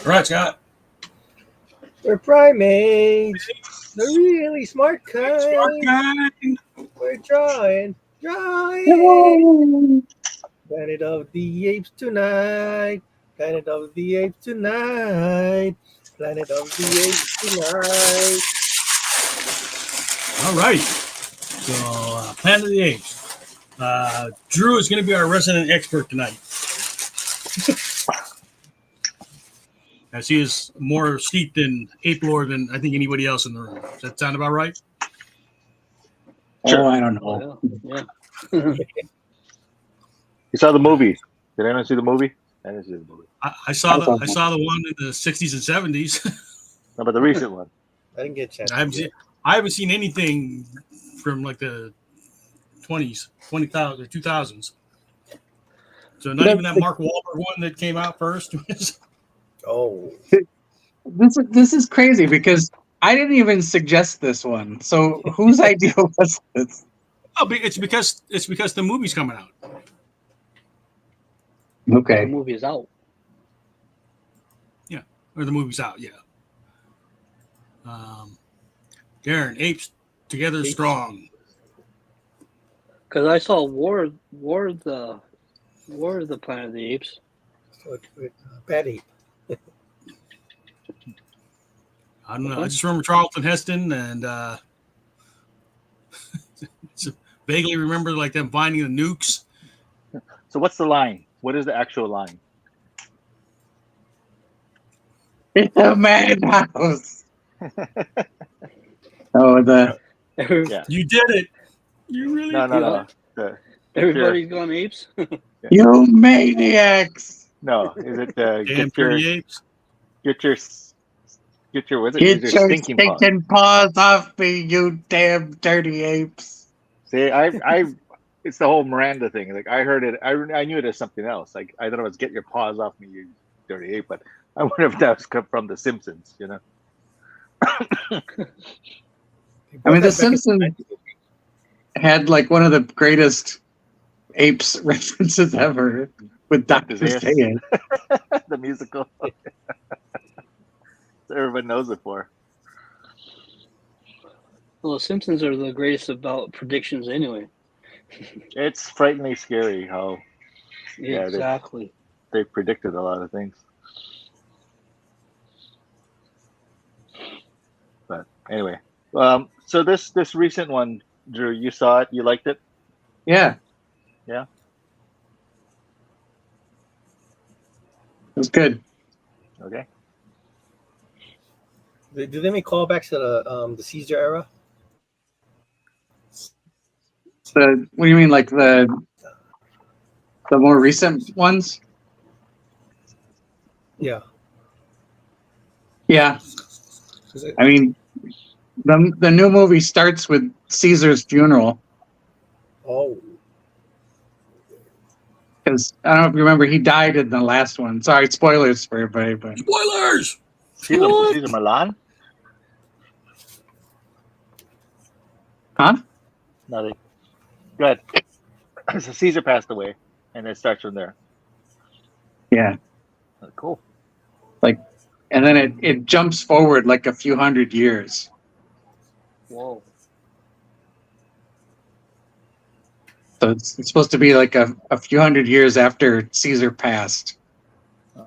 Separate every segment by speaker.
Speaker 1: All right, Scott.
Speaker 2: We're primates. The really smart kind.
Speaker 1: Smart kind.
Speaker 2: We're drawing. Planet of the Apes tonight. Planet of the Apes tonight. Planet of the Apes tonight.
Speaker 1: All right. So, Planet of the Apes. Drew is going to be our resident expert tonight. As he is more steeped in ape lore than I think anybody else in the room. Does that sound about right?
Speaker 3: Sure. I don't know.
Speaker 4: Yeah.
Speaker 3: You saw the movie? Did anyone see the movie? I didn't see the movie.
Speaker 1: I saw the one in the 60s and 70s.
Speaker 3: No, but the recent one.
Speaker 2: I didn't get a chance.
Speaker 1: I haven't seen anything from like the 20s, 20,000 or 2000s. So not even that Mark Wahlberg one that came out first.
Speaker 2: Oh,
Speaker 5: this is crazy because I didn't even suggest this one. So whose idea was this?
Speaker 1: Oh, it's because the movie's coming out.
Speaker 5: Okay.
Speaker 4: The movie is out.
Speaker 1: Yeah, or the movie's out. Yeah. Darren, Apes Together Strong.
Speaker 4: Because I saw War of the Planet of the Apes.
Speaker 2: with Betty.
Speaker 1: I don't know. I just remember Charlton Heston and vaguely remember like them finding the nukes.
Speaker 3: So what's the line? What is the actual line?
Speaker 5: It's a madhouse.
Speaker 3: Yeah.
Speaker 1: You did it. You really
Speaker 3: No.
Speaker 4: Everybody's gone apes.
Speaker 5: You maniacs!
Speaker 3: No, is it
Speaker 1: Damn dirty apes.
Speaker 3: get your
Speaker 5: Get your
Speaker 3: stinking
Speaker 5: stinking paws off me, you damn dirty apes!
Speaker 3: See, it's the whole Miranda thing. Like I heard it, I knew it as something else. Like I thought it was "Get your paws off me, you dirty ape," but I wonder if that was come from The Simpsons. You know.
Speaker 5: I mean, The Simpsons had like one of the greatest apes references ever with Dr. Seuss.
Speaker 3: The musical. So everyone knows it for.
Speaker 4: Well, the Simpsons are the greatest about predictions anyway.
Speaker 3: It's frighteningly scary how
Speaker 4: Exactly.
Speaker 3: they predicted a lot of things. But anyway, so this recent one, Drew, you saw it, you liked it?
Speaker 5: Yeah.
Speaker 3: Yeah.
Speaker 5: It was good.
Speaker 3: Okay.
Speaker 2: Do they make callbacks to the Caesar era?
Speaker 5: What do you mean, like the more recent ones?
Speaker 2: Yeah.
Speaker 5: Yeah. I mean, the new movie starts with Caesar's funeral.
Speaker 2: Oh.
Speaker 5: Because I don't know if you remember, he died in the last one. Sorry, spoilers for everybody. But
Speaker 1: Spoilers.
Speaker 3: Caesar Milan?
Speaker 5: huh?
Speaker 3: Nothing. Go ahead. So Caesar passed away, and it starts from there.
Speaker 5: Yeah.
Speaker 3: Cool.
Speaker 5: And then it jumps forward like a few hundred years.
Speaker 4: Whoa.
Speaker 5: So it's supposed to be like a few hundred years after Caesar passed.
Speaker 1: Like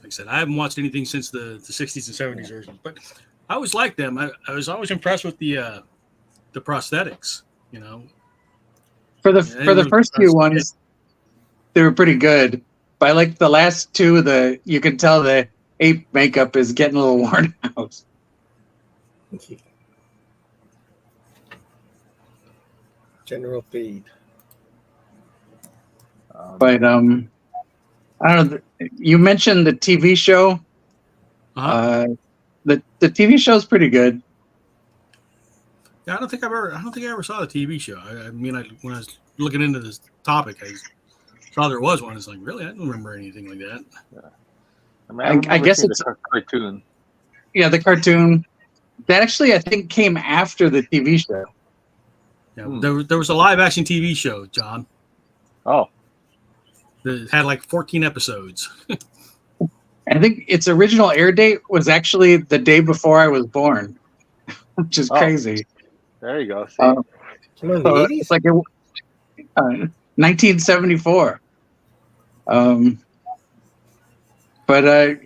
Speaker 1: I said, I haven't watched anything since the 60s and 70s version, but I always liked them. I was always impressed with the prosthetics, you know.
Speaker 5: For the first few ones, they were pretty good. But I like the last two, you can tell the ape makeup is getting a little worn out.
Speaker 2: General Feed.
Speaker 5: But I don't know. You mentioned the TV show. The TV show is pretty good.
Speaker 1: Yeah, I don't think I ever saw the TV show. I mean, when I was looking into this topic, I saw there was one. It's like, really, I don't remember anything like that.
Speaker 3: Yeah. I mean,
Speaker 5: I guess it's
Speaker 3: a cartoon.
Speaker 5: Yeah, the cartoon. That actually, I think, came after the TV show.
Speaker 1: Yeah, there was a live action TV show, John.
Speaker 3: Oh,
Speaker 1: It had like 14 episodes.
Speaker 5: I think its original air date was actually the day before I was born, which is crazy.
Speaker 3: There you go. See?
Speaker 2: Some in the 80s?
Speaker 5: It's like 1974. But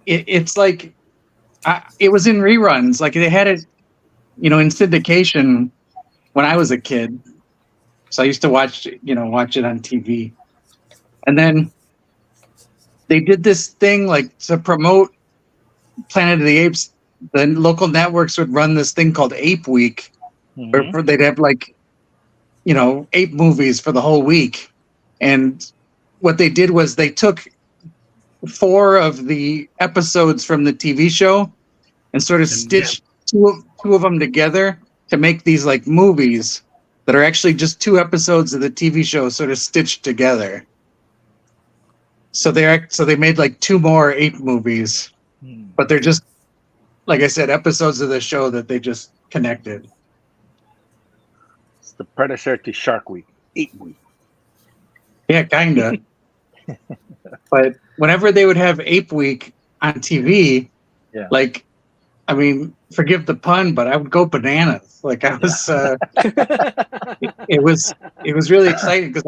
Speaker 5: it's like it was in reruns. Like they had it, in syndication when I was a kid. So I used to watch it on TV. And then they did this thing like to promote Planet of the Apes. The local networks would run this thing called Ape Week, where they'd have like, ape movies for the whole week. And what they did was they took 4 of the episodes from the TV show and sort of stitched two of them together to make these like movies that are actually just 2 episodes of the TV show sort of stitched together. So they made like 2 more ape movies, but they're just, like I said, episodes of the show that they just connected.
Speaker 3: It's the predecessor to Shark Week, Ape Week.
Speaker 5: Yeah, kinda. But whenever they would have Ape Week on TV, like, I mean, forgive the pun, but I would go bananas. Like I was, it was really exciting because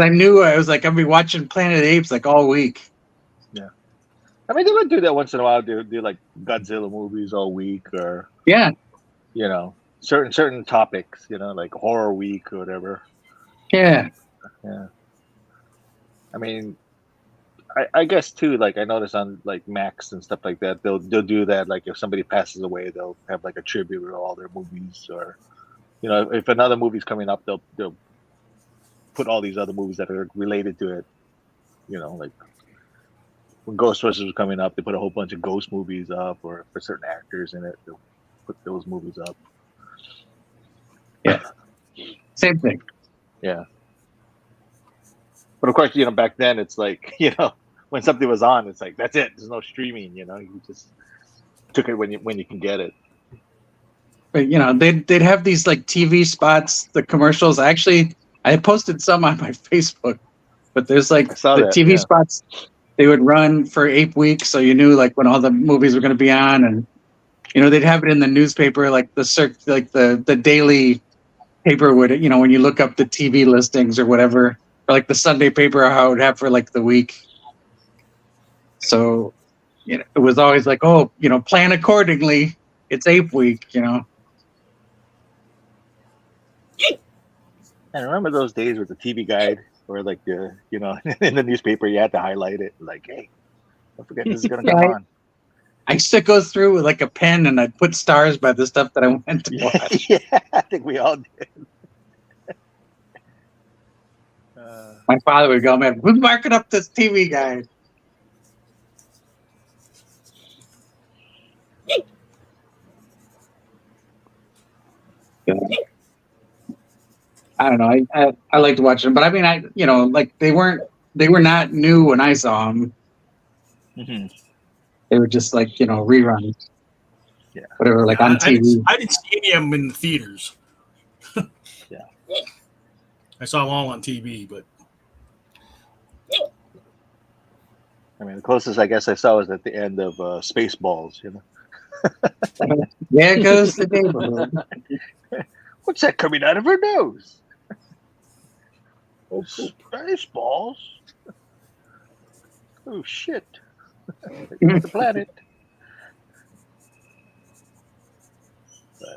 Speaker 5: I knew I was like, I'd be watching Planet of the Apes like all week.
Speaker 3: Yeah, I mean, they would do that once in a while. Do like Godzilla movies all week, or certain topics, like horror week or whatever.
Speaker 5: Yeah.
Speaker 3: I mean, I guess too. Like I noticed on like Max and stuff like that, they'll do that. Like if somebody passes away, they'll have like a tribute to all their movies, or if another movie's coming up, they'll put all these other movies that are related to it. Like when Ghostbusters was coming up, they put a whole bunch of ghost movies up, or for certain actors in it, they'll put those movies up.
Speaker 5: Yeah, same thing.
Speaker 3: Yeah. But of course, back then it's like, when something was on, it's like, that's it. There's no streaming, you just took it when you can get it.
Speaker 5: But, they'd have these like TV spots, the commercials. Actually, I posted some on my Facebook, but there's like the TV spots they would run for Ape Week. So you knew like when all the movies were going to be on, and, they'd have it in the newspaper, like the daily paper would, when you look up the TV listings or whatever, or like the Sunday paper, how it would have for like the week. So, it was always like, oh, plan accordingly. It's Ape Week,
Speaker 3: I remember those days with the TV guide, or like the, in the newspaper, you had to highlight it. Like, hey, don't forget this is going to come on.
Speaker 5: I used to go through with like a pen and I'd put stars by the stuff that I went to watch.
Speaker 3: Yeah, I think we all did.
Speaker 5: My father would go, man, who's marking up this TV guide? I don't know. I liked watching them, but I mean, like they were not new when I saw them.
Speaker 3: Mm-hmm.
Speaker 5: They were just like, reruns.
Speaker 3: Yeah.
Speaker 5: Whatever, like on TV.
Speaker 1: I didn't see any of them in the theaters.
Speaker 3: Yeah.
Speaker 1: I saw them all on TV, but.
Speaker 3: I mean, the closest I guess I saw was at the end of Spaceballs,
Speaker 5: There goes the neighborhood.
Speaker 3: What's that coming out of her nose? Oh, Spaceballs. Oh, shit. The planet.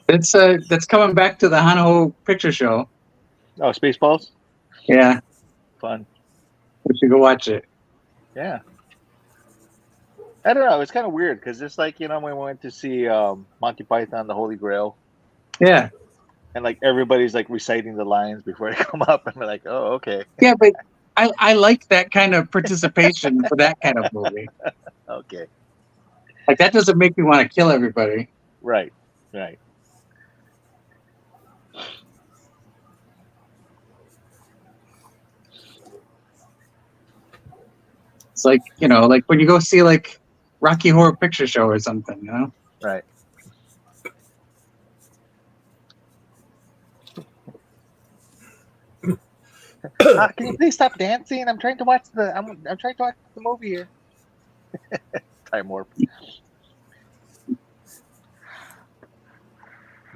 Speaker 5: That's coming back to the Hanaho Picture Show.
Speaker 3: Oh, Spaceballs?
Speaker 5: Yeah.
Speaker 3: Fun.
Speaker 5: We should go watch it.
Speaker 3: Yeah. I don't know. It's kind of weird because it's like, when we went to see Monty Python, the Holy Grail.
Speaker 5: Yeah.
Speaker 3: And like everybody's like reciting the lines before they come up, and we're like, oh, okay.
Speaker 5: Yeah, but I like that kind of participation for that kind of movie.
Speaker 3: Okay.
Speaker 5: Like that doesn't make me want to kill everybody.
Speaker 3: Right.
Speaker 5: It's like, like when you go see like Rocky Horror Picture Show or something,
Speaker 3: Right. Can you please stop dancing? I'm trying to watch I'm trying to watch the movie here. Time warp.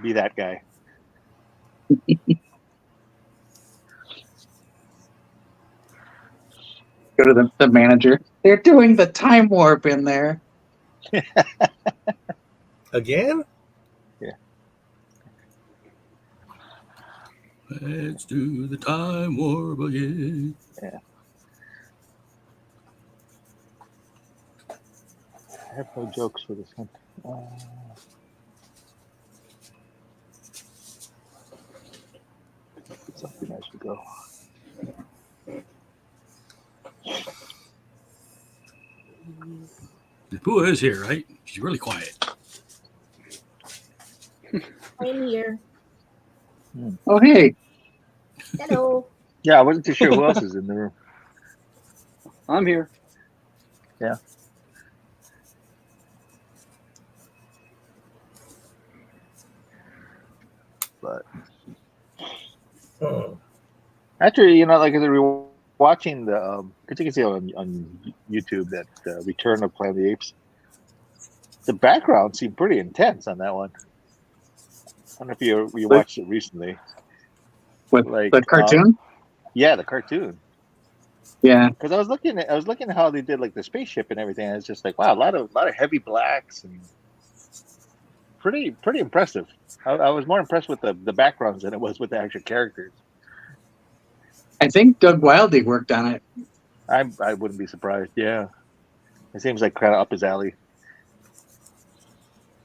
Speaker 3: Be that guy.
Speaker 5: Go to the manager. They're doing the time warp in there.
Speaker 2: Again?
Speaker 1: Let's do the time warp again.
Speaker 3: Yeah. I have no jokes for this one. Something I should go.
Speaker 1: Napua is here, right? She's really quiet.
Speaker 6: I'm here.
Speaker 5: Oh, hey.
Speaker 6: Hello.
Speaker 3: Yeah, I wasn't too sure who else is in the room.
Speaker 4: I'm here.
Speaker 3: Yeah. But actually, you know, like as we were watching the, because you can see on YouTube that Return of Planet of the Apes, the background seemed pretty intense on that one. I don't know if you watched it recently.
Speaker 5: With
Speaker 3: Like
Speaker 5: the cartoon?
Speaker 3: Yeah, the cartoon.
Speaker 5: Yeah.
Speaker 3: Because I was looking at how they did like the spaceship and everything. And it's just like, wow, a lot of heavy blacks and pretty impressive. I was more impressed with the backgrounds than it was with the actual characters.
Speaker 5: I think Doug Wildey worked on it.
Speaker 3: I wouldn't be surprised. Yeah, it seems like kind of up his alley.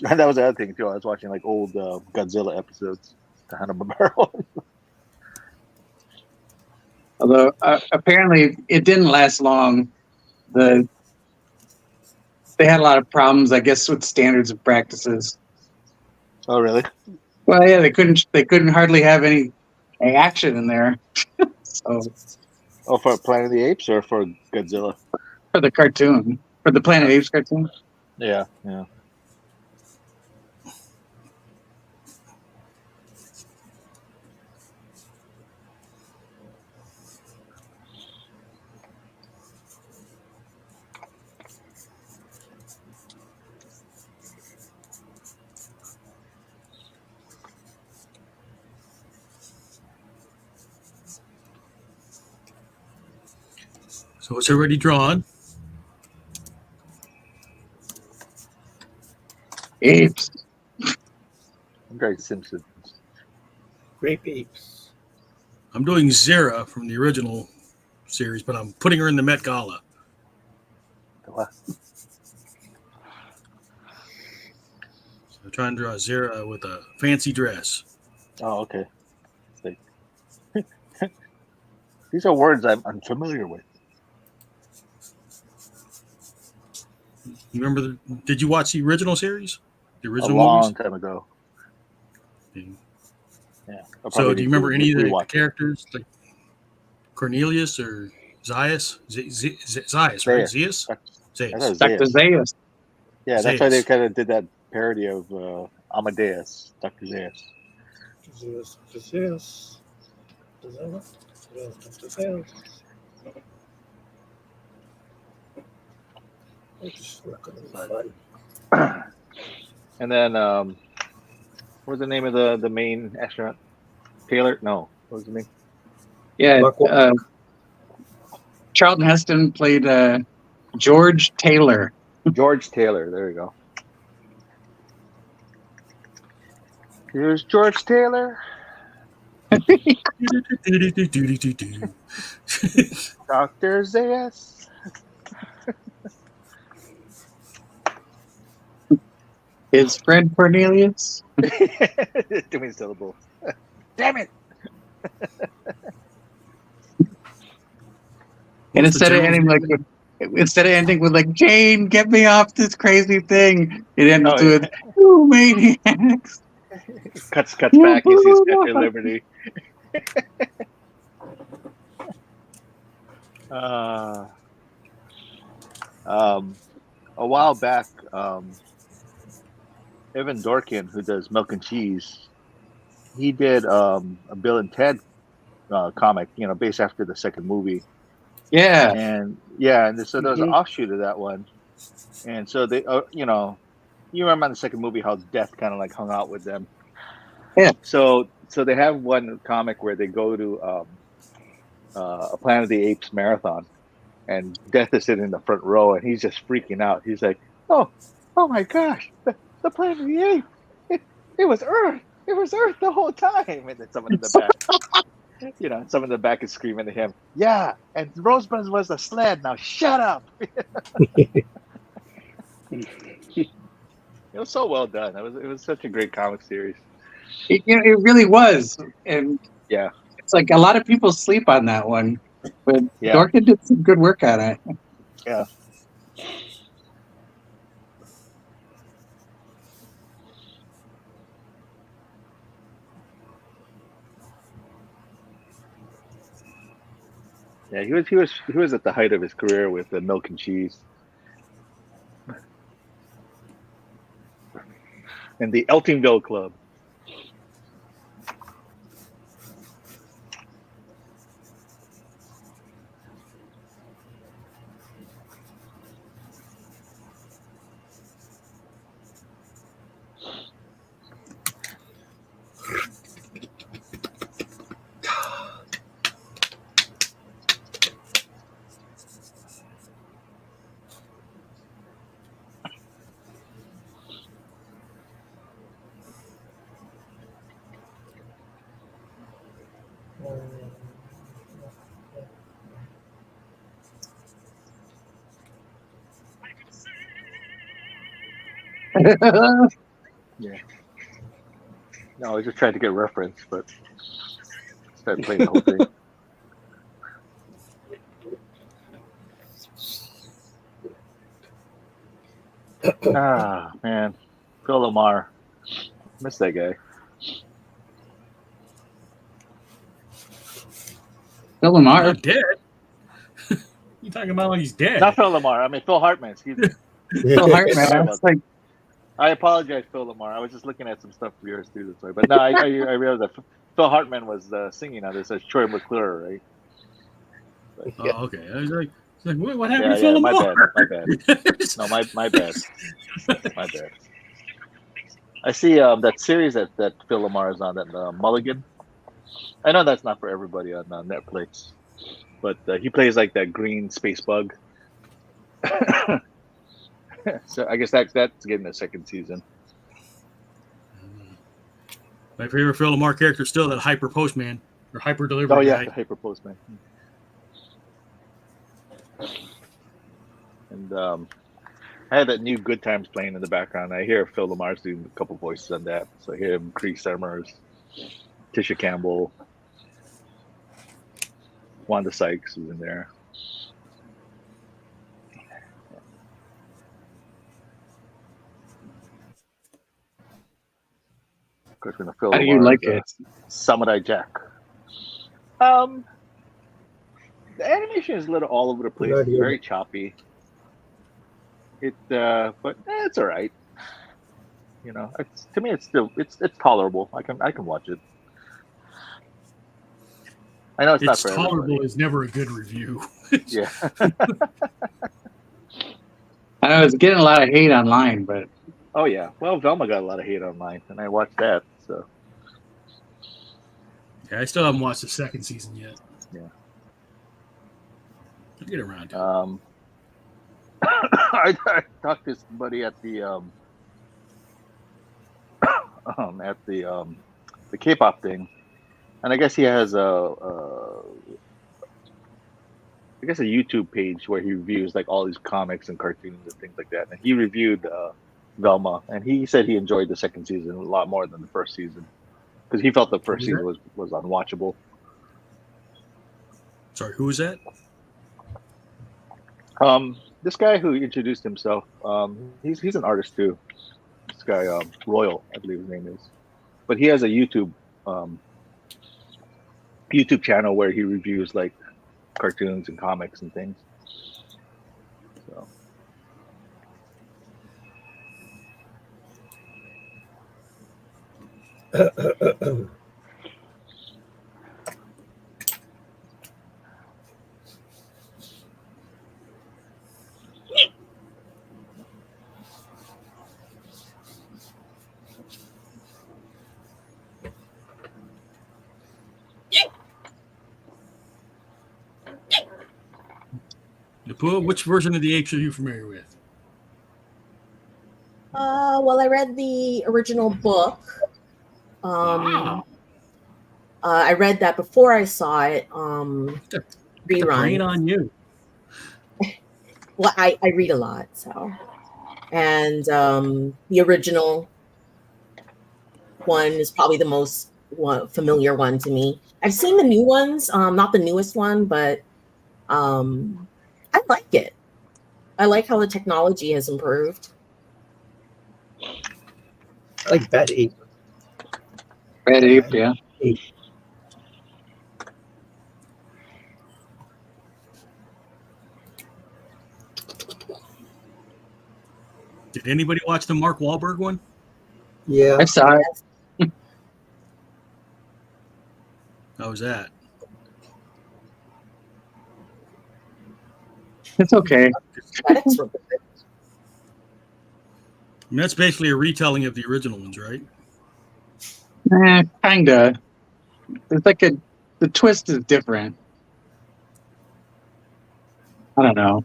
Speaker 3: And that was the other thing too. I was watching like old Godzilla episodes, the Hanna-Barbera.
Speaker 5: Although apparently it didn't last long. They had a lot of problems, I guess, with standards and practices.
Speaker 3: Oh, really?
Speaker 5: Well, yeah, they couldn't hardly have any action in there. So
Speaker 3: Oh, for Planet of the Apes or for Godzilla?
Speaker 5: for the cartoon, for the Planet of the Apes cartoon.
Speaker 3: Yeah.
Speaker 1: So it's already drawn.
Speaker 5: Apes.
Speaker 3: Very Simpsons.
Speaker 2: Grape apes.
Speaker 1: I'm doing Zera from the original series, but I'm putting her in the Met Gala.
Speaker 3: What?
Speaker 1: So I'm trying to draw Zera with a fancy dress.
Speaker 3: Oh, okay. Like, these are words I'm unfamiliar with.
Speaker 1: You remember? Did you watch the original series? The
Speaker 3: A
Speaker 1: original
Speaker 3: long
Speaker 1: movies?
Speaker 3: time ago.
Speaker 1: Yeah.
Speaker 3: Yeah.
Speaker 1: So do you remember any of the characters, like Cornelius or Zaius? Zaius, right? Zeus? Zaius.
Speaker 5: Dr. Zaius.
Speaker 3: Yeah, that's why they
Speaker 1: Zaius.
Speaker 3: kind of did that parody of Amadeus, Dr. Zaius. And then, what was the name of the main astronaut? Taylor? No, what was the name?
Speaker 5: Yeah. Charlton Heston played George Taylor.
Speaker 3: George Taylor. There you go. Here's George Taylor. Dr. Zaius.
Speaker 5: His friend Cornelius.
Speaker 3: Too many syllables. Damn it.
Speaker 5: And instead of ending with like Jane, get me off this crazy thing, it ended with "You maniacs."
Speaker 3: Cuts back. You see Statue of Liberty. A while back, Evan Dorkin, who does Milk and Cheese, he did a Bill and Ted comic, based after the second movie.
Speaker 5: Yeah.
Speaker 3: And so there was an
Speaker 4: Mhm.
Speaker 3: offshoot of that one, and so they, you remember in the second movie how Death kind of like hung out with them.
Speaker 5: Yeah.
Speaker 3: So they have one comic where they go to a Planet of the Apes marathon, and Death is sitting in the front row, and he's just freaking out. He's like, oh my gosh, the Planet of the Apes, it was Earth. It was Earth the whole time. And then someone in the back, someone in the back is screaming at him, yeah, and Rosebud was the sled. Now shut up. It was so well done. It was such a great comic series.
Speaker 5: It really was. And
Speaker 3: Yeah.
Speaker 5: it's like a lot of people sleep on that one, but
Speaker 3: Yeah.
Speaker 5: Dorkin did some good work on it.
Speaker 3: Yeah. Yeah, he was at the height of his career with the Milk and Cheese and the Eltingville Club. Yeah. No, I was just trying to get reference, but started playing the whole thing. Ah, man. Phil Lamar. Miss that guy.
Speaker 5: Phil Lamar.
Speaker 1: Not dead. You talking about like he's dead?
Speaker 3: Not Phil Lamar. I mean, Phil Hartman. Excuse me.
Speaker 5: Phil Hartman.
Speaker 3: Sorry about
Speaker 5: It's like,
Speaker 3: I apologize, Phil Lamar. I was just looking at some stuff of yours too. That's why. But no, I realized that Phil Hartman was singing on this as Troy McClure, right? But,
Speaker 1: Oh, okay. I was like, what happened to
Speaker 3: yeah.
Speaker 1: Phil
Speaker 3: My
Speaker 1: Lamar?
Speaker 3: bad. No, my bad. My bad. I see that series that Phil Lamar is on, that Mulligan. I know that's not for everybody on Netflix, but he plays like that green space bug. So I guess that's getting a second season.
Speaker 1: My favorite Phil Lamar character is still that hyper postman or hyper delivery
Speaker 3: Oh yeah,
Speaker 1: guy.
Speaker 3: the Hyper Postman. And I had that new Good Times playing in the background. I hear Phil Lamar's doing a couple voices on that. So I hear him, Cree Summers, Tisha Campbell, Wanda Sykes is in there. Of course, when Phil
Speaker 5: how do you
Speaker 3: Lamar
Speaker 5: like
Speaker 3: is
Speaker 5: it?
Speaker 3: Samurai Jack. The animation is a little all over the place. It's very choppy. But it's all right. To me, it's still it's tolerable. I can watch it. I know it's not for
Speaker 1: tolerable
Speaker 3: everybody.
Speaker 1: is never a good review.
Speaker 3: Yeah.
Speaker 5: I know it's getting a lot of hate online, but
Speaker 3: Oh yeah. Well, Velma got a lot of hate online, and I watched that. So
Speaker 1: Yeah, I still haven't watched the second season yet.
Speaker 3: yeah.
Speaker 1: I'll get around to it.
Speaker 3: I talked to somebody at the the K-pop thing, and I guess he has a YouTube page where he reviews like all these comics and cartoons and things like that. And he reviewed Velma, and he said he enjoyed the second season a lot more than the first season because he felt the first season was unwatchable.
Speaker 1: Sorry, who was that?
Speaker 3: This guy who introduced himself, he's an artist too. This guy, Royal, I believe his name is, but he has a YouTube channel where he reviews like cartoons and comics and things. So.
Speaker 1: Napua, which version of the Apes are you familiar with?
Speaker 6: Well, I read the original book.
Speaker 1: Wow.
Speaker 6: I read that before I saw it.
Speaker 1: The brain
Speaker 6: Rerun.
Speaker 1: on you.
Speaker 6: Well, I read a lot, so. And the original one is probably the most familiar one to me. I've seen the new ones, not the newest one, but I like it. I like how the technology has improved.
Speaker 2: I like Bad Ape.
Speaker 5: Red Ape, yeah.
Speaker 2: Ape.
Speaker 1: Did anybody watch the Mark Wahlberg one?
Speaker 2: Yeah.
Speaker 5: I saw it.
Speaker 1: How was that?
Speaker 5: It's okay.
Speaker 6: Aesthetics were good.
Speaker 1: I mean, that's basically a retelling of the original ones, right?
Speaker 5: Kinda. It's like the twist is different. I don't know.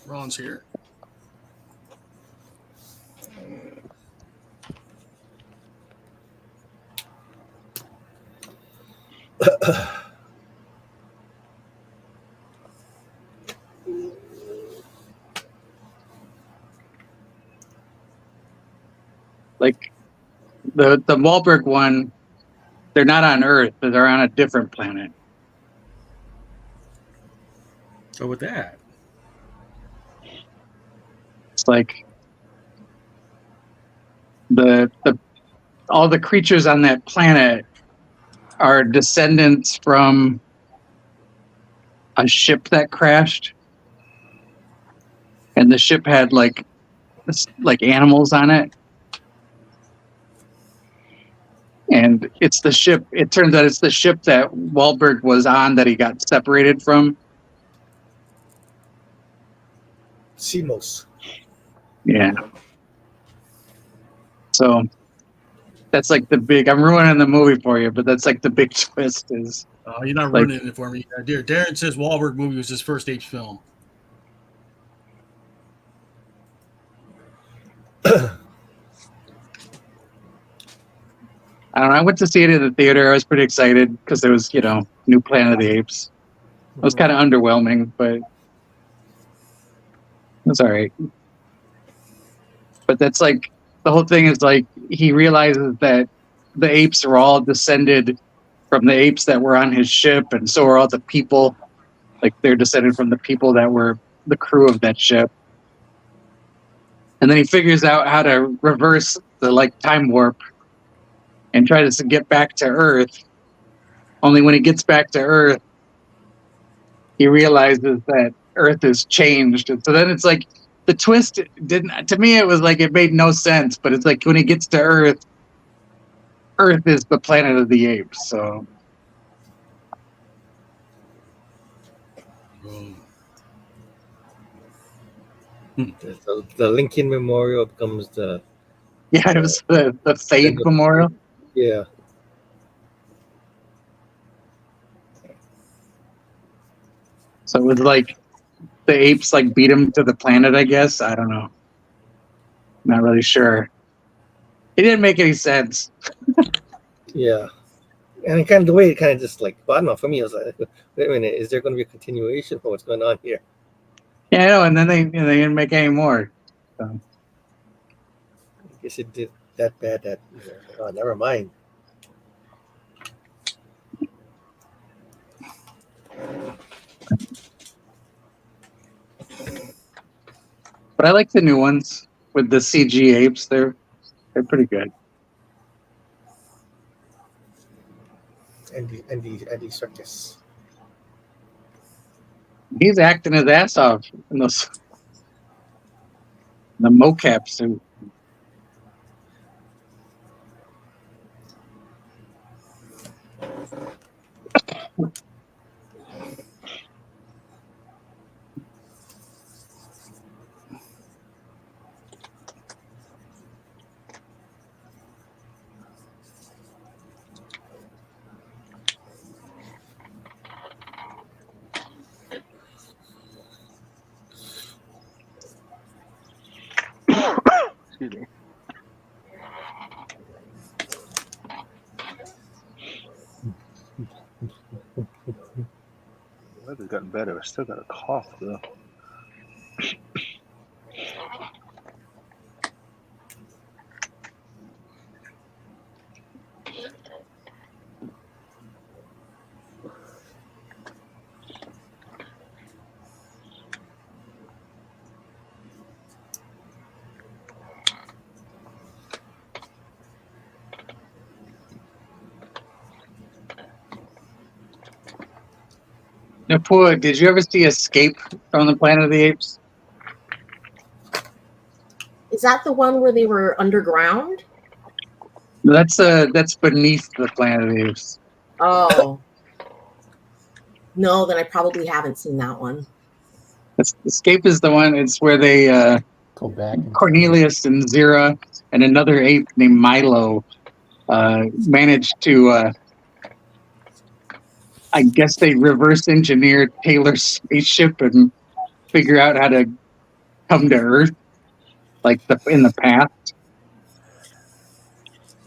Speaker 1: Ron's here.
Speaker 5: Like the Wahlberg one, they're not on Earth, but they're on a different planet.
Speaker 1: So with that,
Speaker 5: It's like the all the creatures on that planet are descendants from a ship that crashed, and the ship had like animals on it, and it's the ship. It turns out it's the ship that Wahlberg was on that he got separated from.
Speaker 2: Simos.
Speaker 5: Yeah. So that's like the big. I'm ruining the movie for you, but that's like the big twist is.
Speaker 1: you're not
Speaker 5: Like-
Speaker 1: ruining it for me. Darren says Wahlberg movie was his first Apes film.
Speaker 5: I don't know. I went to see it in the theater. I was pretty excited because it was, new Planet of the Apes. It was kind of underwhelming, but it was all right. But that's like the whole thing is like he realizes that the apes are all descended from the apes that were on his ship, and so are all the people. Like they're descended from the people that were the crew of that ship. And then he figures out how to reverse the time warp and try to get back to Earth. Only when he gets back to Earth, he realizes that Earth has changed. And so then it's like the twist didn't, to me, it was like it made no sense. But it's like when he gets to Earth, Earth is the planet of the apes. So
Speaker 2: The Lincoln Memorial becomes the
Speaker 5: yeah, it was the Fade Memorial.
Speaker 2: yeah.
Speaker 5: So it was like the apes beat him to the planet, I guess. I don't know. Not really sure. It didn't make any sense.
Speaker 2: Yeah. And kind of the way it kind of just I don't know, for me, I was like, wait a minute, is there going to be a continuation for what's going on here?
Speaker 5: Yeah, I know. And then they didn't make any more. So.
Speaker 2: I guess it did that bad that, oh, never mind.
Speaker 5: But I like the new ones with the CG apes. They're pretty good.
Speaker 2: Andy Circus.
Speaker 5: He's acting his ass off in the mocap suit.
Speaker 3: Excuse me. The weather's gotten better. I still got a cough though.
Speaker 5: Napua, did you ever see Escape from the Planet of the Apes?
Speaker 6: Is that the one where they were underground?
Speaker 5: That's beneath the Planet of the Apes.
Speaker 6: Oh. No, then I probably haven't seen that one.
Speaker 5: Escape is the one. It's where they
Speaker 7: Go back. And
Speaker 5: Cornelius and Zira and another ape named Milo managed to. I guess they reverse engineered Taylor's spaceship and figure out how to come to Earth, like in the past.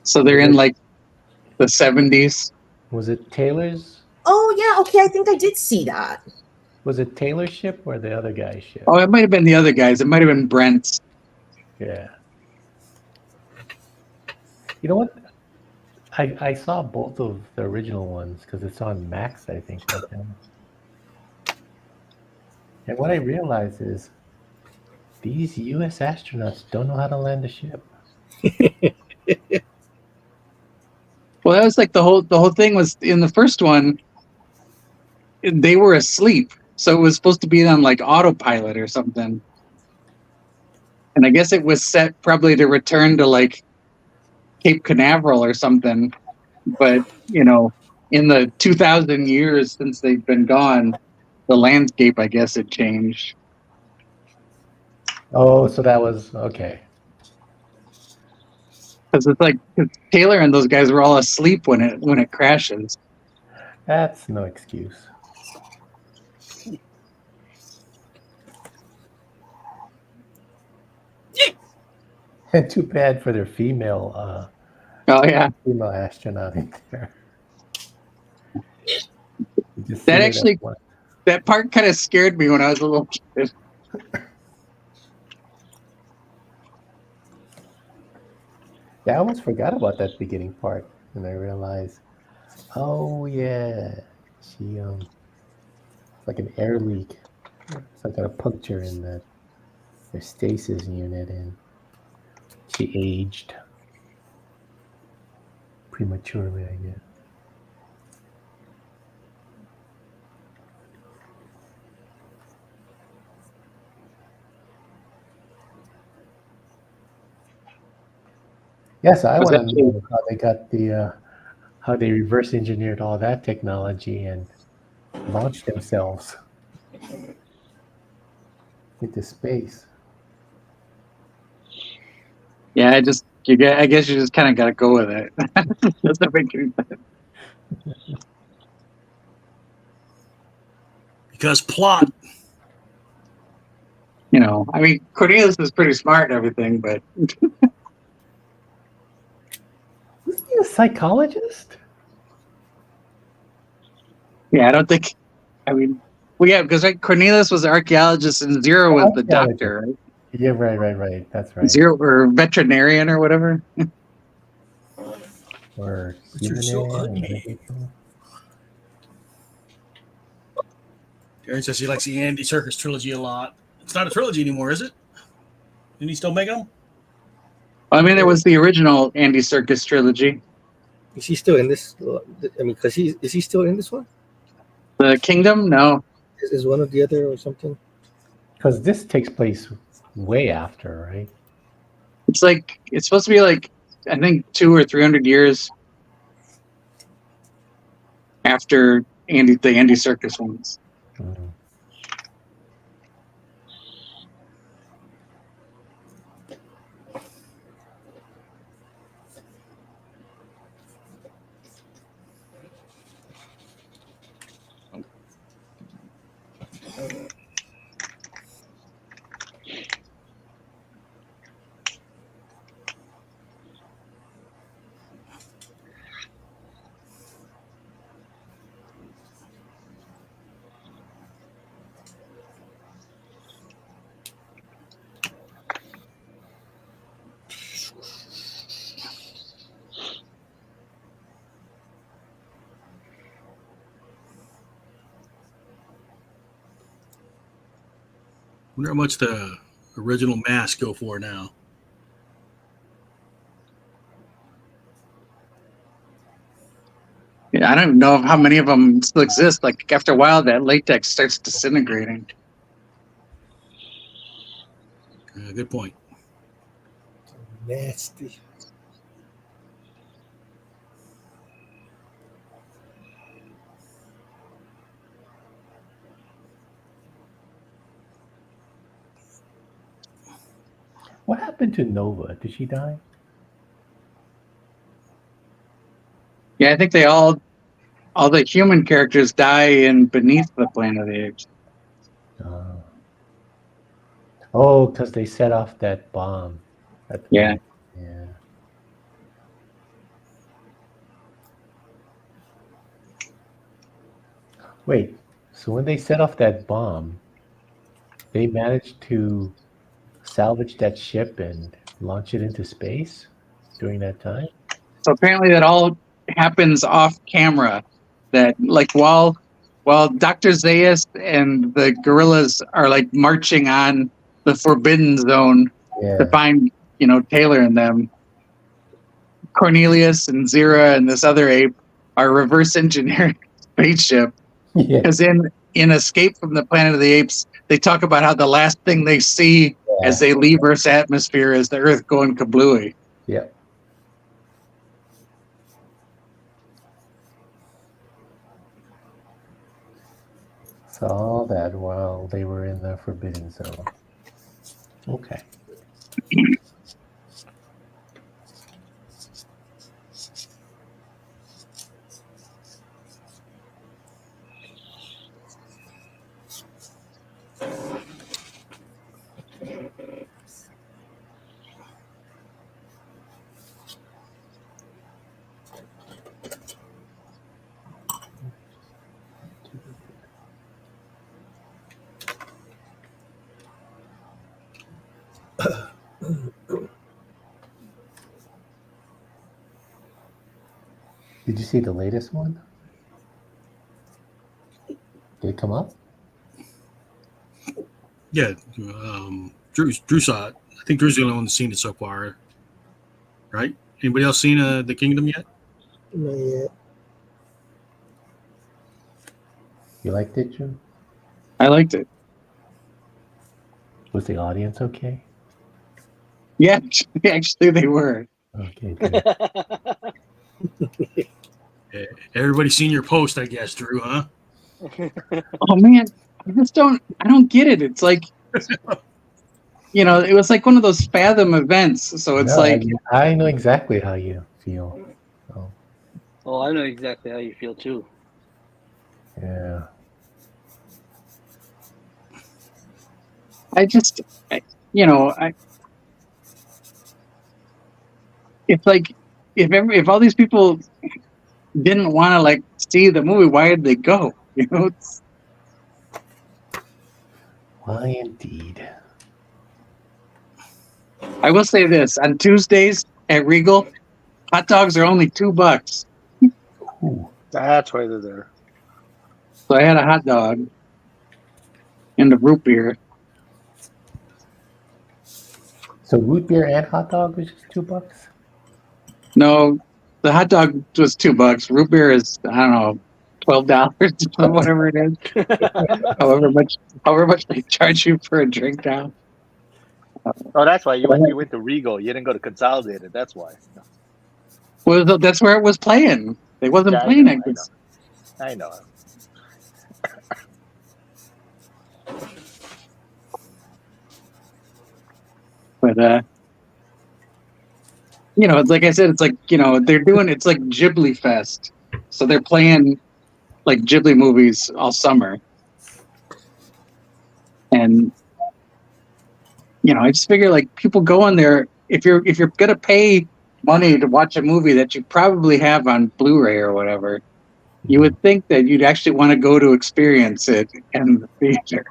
Speaker 5: So they're in like the 70s.
Speaker 7: Was it Taylor's?
Speaker 6: Oh, yeah. Okay. I think I did see that.
Speaker 7: Was it Taylor's ship or the other guy's ship?
Speaker 5: Oh, it might have been the other guys. It might have been Brent's.
Speaker 7: Yeah. You know what? I saw both of the original ones because it's on Max, I think, right now. And what I realized is these U.S. astronauts don't know how to land a ship.
Speaker 5: Well, that was like the whole thing was in the first one. They were asleep, so it was supposed to be on like autopilot or something. And I guess it was set probably to return to like Cape Canaveral or something. But, you know, in the 2,000 years since they've been gone, the landscape, I guess, had changed.
Speaker 7: Oh, so that was okay.
Speaker 5: Because it's like Taylor and those guys were all asleep when it crashes.
Speaker 7: That's no excuse. And too bad for their female
Speaker 5: Oh yeah,
Speaker 7: female astronaut in there.
Speaker 5: that actually that part kind of scared me when I was a little kid.
Speaker 7: Yeah, I almost forgot about that beginning part, and I realized, oh yeah, she like an air leak, some kind of puncture in their stasis unit, and she aged prematurely, I guess. Yes, I
Speaker 5: Was
Speaker 7: want to
Speaker 5: that-
Speaker 7: know how they got how they reverse engineered all that technology and launched themselves into space.
Speaker 5: Yeah, I guess you just kind of got to go with it. Doesn't make any sense.
Speaker 1: Because plot.
Speaker 5: You know, I mean, Cornelius is pretty smart and everything, but
Speaker 7: Isn't he a psychologist?
Speaker 5: yeah, I don't think. I mean, well, yeah, because like Cornelius was an archaeologist and Zero was the doctor, right?
Speaker 7: Yeah, right. That's right.
Speaker 5: Zero or veterinarian or whatever.
Speaker 7: Or
Speaker 1: But you're so
Speaker 7: humanarian,
Speaker 1: ugly.
Speaker 7: maybe.
Speaker 1: Darren says he likes the Andy Serkis trilogy a lot. It's not a trilogy anymore, is it? Didn't he still make them?
Speaker 5: I mean, there was the original Andy Serkis trilogy.
Speaker 2: Is he still in this? I mean, because is he still in this one?
Speaker 5: The Kingdom? No.
Speaker 2: Is one of the other or something?
Speaker 7: Because this takes place way after, right?
Speaker 5: It's like, it's supposed to be like, I think 200 or 300 years after the Andy Serkis ones.
Speaker 7: Mm.
Speaker 1: Wonder how much the original masks go for now.
Speaker 5: Yeah, I don't know how many of them still exist. Like after a while, that latex starts disintegrating.
Speaker 1: Good point.
Speaker 2: Nasty.
Speaker 7: What happened to Nova? Did she die?
Speaker 5: Yeah, I think all the human characters die in Beneath the Planet of the Apes.
Speaker 7: Oh, because they set off that bomb.
Speaker 5: Yeah.
Speaker 7: Yeah. Wait, so when they set off that bomb, they managed to salvage that ship and launch it into space during that time?
Speaker 5: So apparently that all happens off camera. That like while Dr. Zayas and the gorillas are like marching on the Forbidden Zone
Speaker 7: Yeah.
Speaker 5: to find, Taylor and them, Cornelius and Zira and this other ape are reverse engineering spaceship.
Speaker 7: Yeah.
Speaker 5: Because in Escape from the Planet of the Apes, they talk about how the last thing they see as they leave Earth's atmosphere is the Earth going kablooey.
Speaker 7: Yeah. So all that while they were in the Forbidden Zone. Okay. Did you see the latest one? Did it come up?
Speaker 1: Yeah, Drew saw it. I think Drew's the only one that's seen it so far, right? Anybody else seen The Kingdom yet?
Speaker 2: Not yet.
Speaker 7: You liked it, Jim?
Speaker 5: I liked it.
Speaker 7: Was the audience okay?
Speaker 5: Yeah, actually they were.
Speaker 7: Okay, good.
Speaker 1: Everybody seen your post, I guess, Drew, huh?
Speaker 5: Oh man, I don't get it. It's like, it was like one of those Fathom events. So it's
Speaker 7: No,
Speaker 5: like,
Speaker 7: I know exactly how you feel. Oh,
Speaker 4: Oh, I know exactly how you feel too.
Speaker 7: yeah.
Speaker 5: It's like if all these people didn't want to like see the movie, why did they go?
Speaker 7: Why indeed?
Speaker 5: I will say this: on Tuesdays at Regal, hot dogs are only $2.
Speaker 7: Ooh.
Speaker 3: That's why they're there.
Speaker 5: So I had a hot dog and a root beer.
Speaker 7: So root beer and hot dog was just $2?
Speaker 5: No, the hot dog was $2. Root beer is, I don't know, $12, whatever it is. however much they charge you for a drink now.
Speaker 3: Oh, that's why you went to Regal. You didn't go to Consolidated. That's why.
Speaker 5: Well, that's where it was playing. It wasn't
Speaker 3: Yeah,
Speaker 5: playing
Speaker 3: I
Speaker 5: it.
Speaker 3: I know.
Speaker 5: But it's like I said, it's like they're doing it's like Ghibli Fest, so they're playing like Ghibli movies all summer, and I just figure like people go in there if you're gonna pay money to watch a movie that you probably have on Blu-ray or whatever, you would think that you'd actually want to go to experience it in the theater.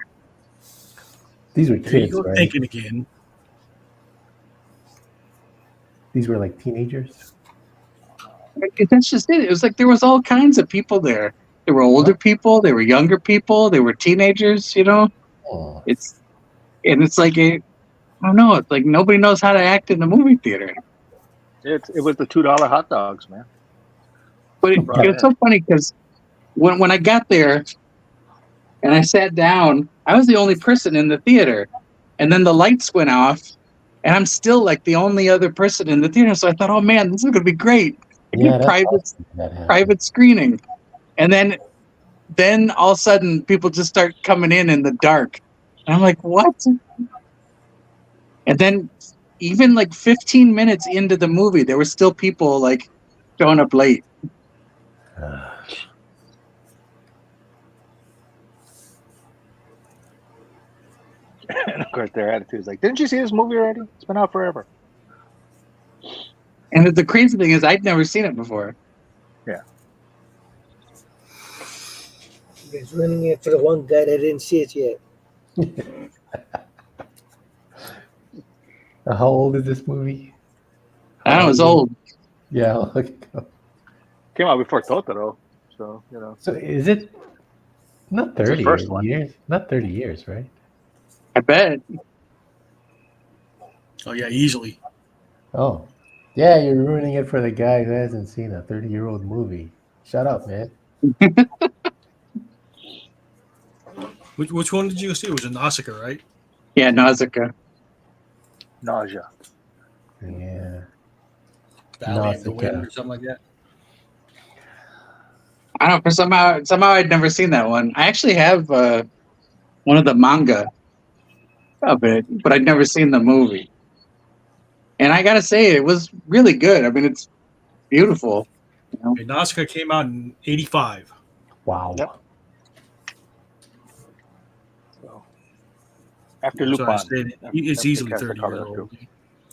Speaker 7: These were
Speaker 1: There you
Speaker 7: kids,
Speaker 1: go,
Speaker 7: right?
Speaker 1: thinking again.
Speaker 7: These were like teenagers?
Speaker 5: That's just it. It was like there was all kinds of people there. There were older people, there were younger people, there were teenagers,
Speaker 7: Oh.
Speaker 5: It's And it's like, I don't know. It's like nobody knows how to act in the movie theater.
Speaker 3: It was the $2 hot dogs, man.
Speaker 5: But it's so funny because when I got there and I sat down, I was the only person in the theater. And then the lights went off, and I'm still like the only other person in the theater. So I thought, oh man, this is going to be great.
Speaker 7: Yeah, that's
Speaker 5: private
Speaker 7: awesome that happened.
Speaker 5: private screening. And then all of a sudden, people just start coming in the dark. And I'm like, what? And then even like 15 minutes into the movie, there were still people like showing up late.
Speaker 3: And of course, their attitude is like, "Didn't you see this movie already? It's been out forever."
Speaker 5: And the crazy thing is, I'd never seen it before.
Speaker 3: Yeah.
Speaker 2: You guys running it for the one guy that didn't see it yet.
Speaker 7: How old is this movie?
Speaker 5: I was old.
Speaker 7: Yeah, how long ago?
Speaker 3: Came out before Totoro, so you know.
Speaker 7: So is it not 30
Speaker 3: first one.
Speaker 7: years? Not 30 years, right?
Speaker 5: I bet.
Speaker 1: Oh yeah, easily.
Speaker 7: Oh. Yeah, you're ruining it for the guy who hasn't seen a 30-year-old movie. Shut up, man.
Speaker 1: Which one did you see? It was in Nausicaa, right?
Speaker 5: Yeah, Nausicaa.
Speaker 3: Nausea.
Speaker 7: Yeah.
Speaker 1: Valley of the
Speaker 7: Nausicaa.
Speaker 1: Wind or something like that.
Speaker 5: I don't know. For somehow I'd never seen that one. I actually have one of the manga of it, but I'd never seen the movie. And I gotta say, it was really good. I mean, it's beautiful. You know?
Speaker 1: Okay, Nausicaa came out in '85.
Speaker 7: Wow.
Speaker 3: Yep. So, after
Speaker 1: So I
Speaker 3: Lupin.
Speaker 1: said it's
Speaker 3: After
Speaker 1: easily
Speaker 3: Cast of
Speaker 1: 30
Speaker 3: Color
Speaker 1: years old.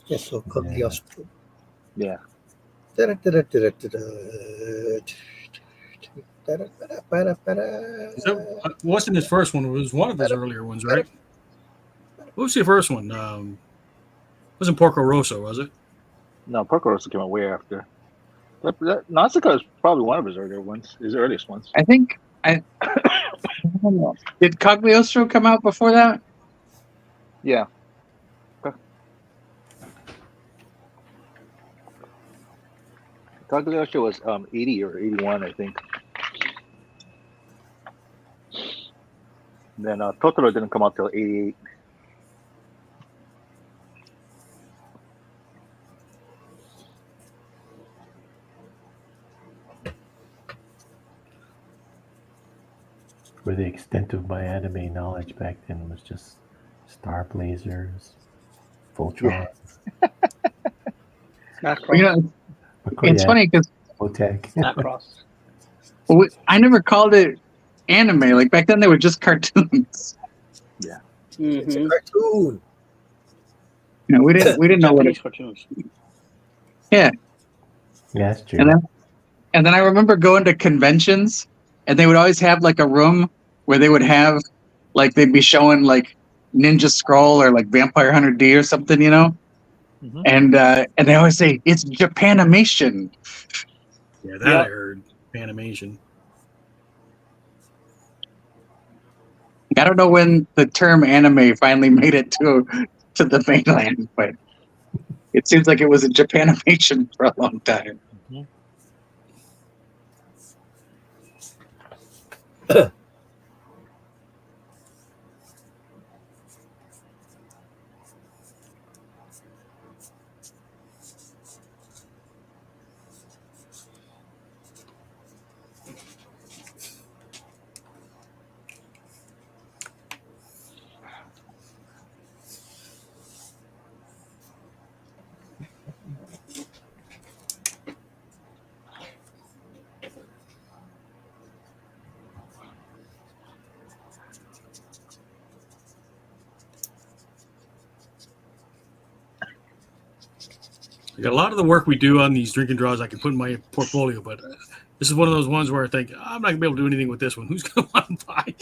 Speaker 2: Yes, so Cogliostro.
Speaker 3: Yeah.
Speaker 1: Wasn't his first one? It was one of his earlier ones, right? What was the first one? Wasn't Porco Rosso, was it?
Speaker 3: No, Porco Rosso came out way after. Nausicaa is probably one of his earlier ones, his earliest ones.
Speaker 5: I think I don't know. Did Cogliostro come out before that?
Speaker 3: Yeah. Cagliostro was 80 or 81, I think. Then Totoro didn't come out till 88.
Speaker 7: Where the extent of my anime knowledge back then was just Star Blazers, Voltron,
Speaker 4: Macross.
Speaker 5: You know, it's funny because
Speaker 7: Otech.
Speaker 4: Macross.
Speaker 5: I never called it anime. Like back then, they were just cartoons.
Speaker 2: It's a
Speaker 4: Mm-hmm.
Speaker 2: cartoon.
Speaker 5: You know, we didn't know what it.
Speaker 4: cartoons.
Speaker 5: Yeah,
Speaker 7: Yeah, that's true.
Speaker 5: and then I remember going to conventions, and they would always have like a room where they would have like they'd be showing like Ninja Scroll or like Vampire Hunter D or something, you know.
Speaker 3: Mm-hmm.
Speaker 5: And they always say it's Japanimation.
Speaker 1: Yeah, that I heard. Animation.
Speaker 5: I don't know when the term anime finally made it to the mainland, but it seems like it was in Japanimation for a long time.
Speaker 1: Like, a lot of the work we do on these drinking draws, I can put in my portfolio, but this is one of those ones where I think I'm not gonna be able to do anything with this one. Who's gonna want to buy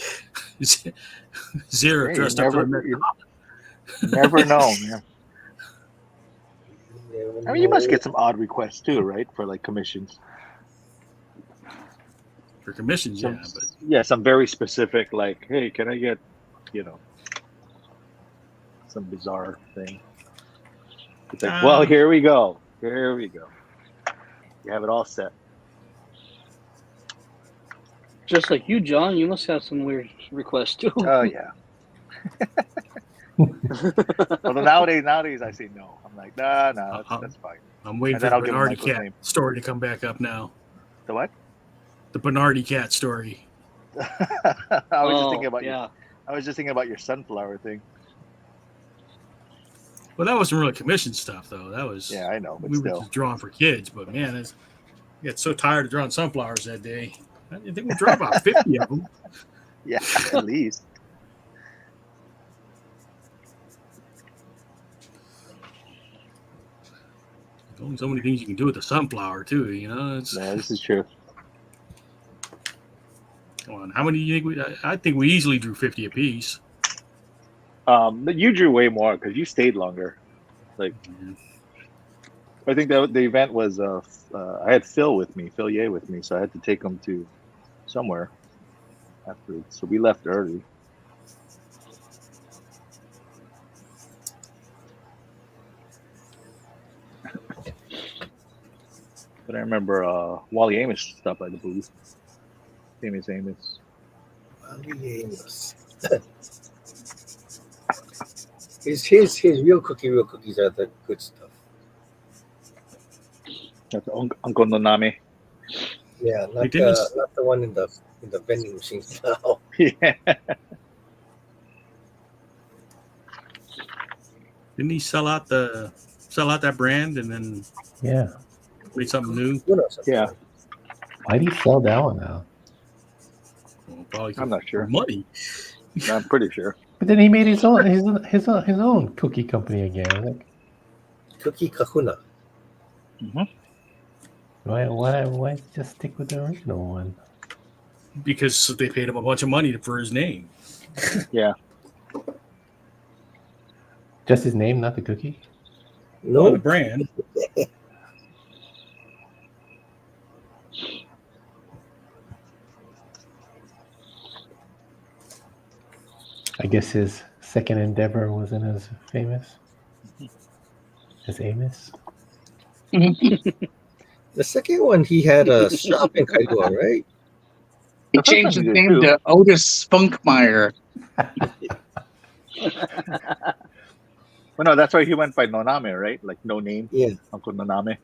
Speaker 1: Zero
Speaker 3: Hey,
Speaker 1: dressed
Speaker 3: you
Speaker 1: up for
Speaker 3: never-
Speaker 1: a
Speaker 3: Never know, man.
Speaker 2: Never
Speaker 3: I mean, you must
Speaker 2: know.
Speaker 3: get some odd requests too, right? For like commissions.
Speaker 1: for commissions,
Speaker 3: Some,
Speaker 1: yeah. But
Speaker 3: some very specific, like, hey, can I get, some bizarre thing. It's like, well, here we go. Here we go. You have it all set.
Speaker 4: Just like you, John, you must have some weird requests too.
Speaker 3: Oh yeah. Although nowadays I say no. I'm like, nah, that's fine.
Speaker 1: I'm waiting
Speaker 3: And
Speaker 1: for
Speaker 3: then
Speaker 1: the
Speaker 3: I'll give him
Speaker 1: Bernardi
Speaker 3: Michael's
Speaker 1: cat
Speaker 3: name.
Speaker 1: story to come back up now.
Speaker 3: The what?
Speaker 1: The Bernardi cat story.
Speaker 3: I was just thinking about
Speaker 4: yeah.
Speaker 3: I was just thinking about your sunflower thing.
Speaker 1: Well, that wasn't really commission stuff, though. That was
Speaker 3: Yeah, I know, but
Speaker 1: we were
Speaker 3: still.
Speaker 1: just drawing for kids. But man, I got so tired of drawing sunflowers that day. I think we drew about 50 of them.
Speaker 3: Yeah, at least.
Speaker 1: There's only so many things you can do with a sunflower, too. You know, it's
Speaker 3: Yeah, this is true.
Speaker 1: come on. How many do you think I think we easily drew 50 apiece.
Speaker 3: But you drew way more because you stayed longer. Like, I think that the event was I had Phil Ye with me, so I had to take him to somewhere afterwards. So we left early. But I remember Wally Amos stopped by the booth. Amos.
Speaker 2: Wally Amos. His real cookies are the good stuff.
Speaker 3: That's Uncle Noname.
Speaker 2: Yeah, not
Speaker 1: He didn't-
Speaker 2: not the one in the vending machines now.
Speaker 3: Yeah.
Speaker 1: Didn't he sell out that brand and then
Speaker 7: Yeah.
Speaker 1: made something new?
Speaker 2: You know something.
Speaker 3: Yeah.
Speaker 7: Why'd he sell that one now?
Speaker 1: Well, probably
Speaker 3: I'm not sure.
Speaker 1: for money.
Speaker 3: I'm pretty sure.
Speaker 7: But then he made his own cookie company again. Like,
Speaker 2: Cookie Kahuna.
Speaker 7: why just stick with the original one?
Speaker 1: Because they paid him a bunch of money for his name.
Speaker 3: Yeah.
Speaker 7: Just his name, not the cookie?
Speaker 1: Well, the
Speaker 2: No,
Speaker 1: brand.
Speaker 7: I guess his second endeavor wasn't as famous as Amos.
Speaker 2: the second one he had a shop in Kailua, right?
Speaker 5: He
Speaker 3: The first
Speaker 5: changed
Speaker 3: one
Speaker 5: his
Speaker 3: he did,
Speaker 5: name
Speaker 3: too.
Speaker 5: to Otis Spunkmeyer.
Speaker 3: Well, no, that's why he went by Noname, right? Like no name.
Speaker 2: Yeah.
Speaker 3: Uncle Noname.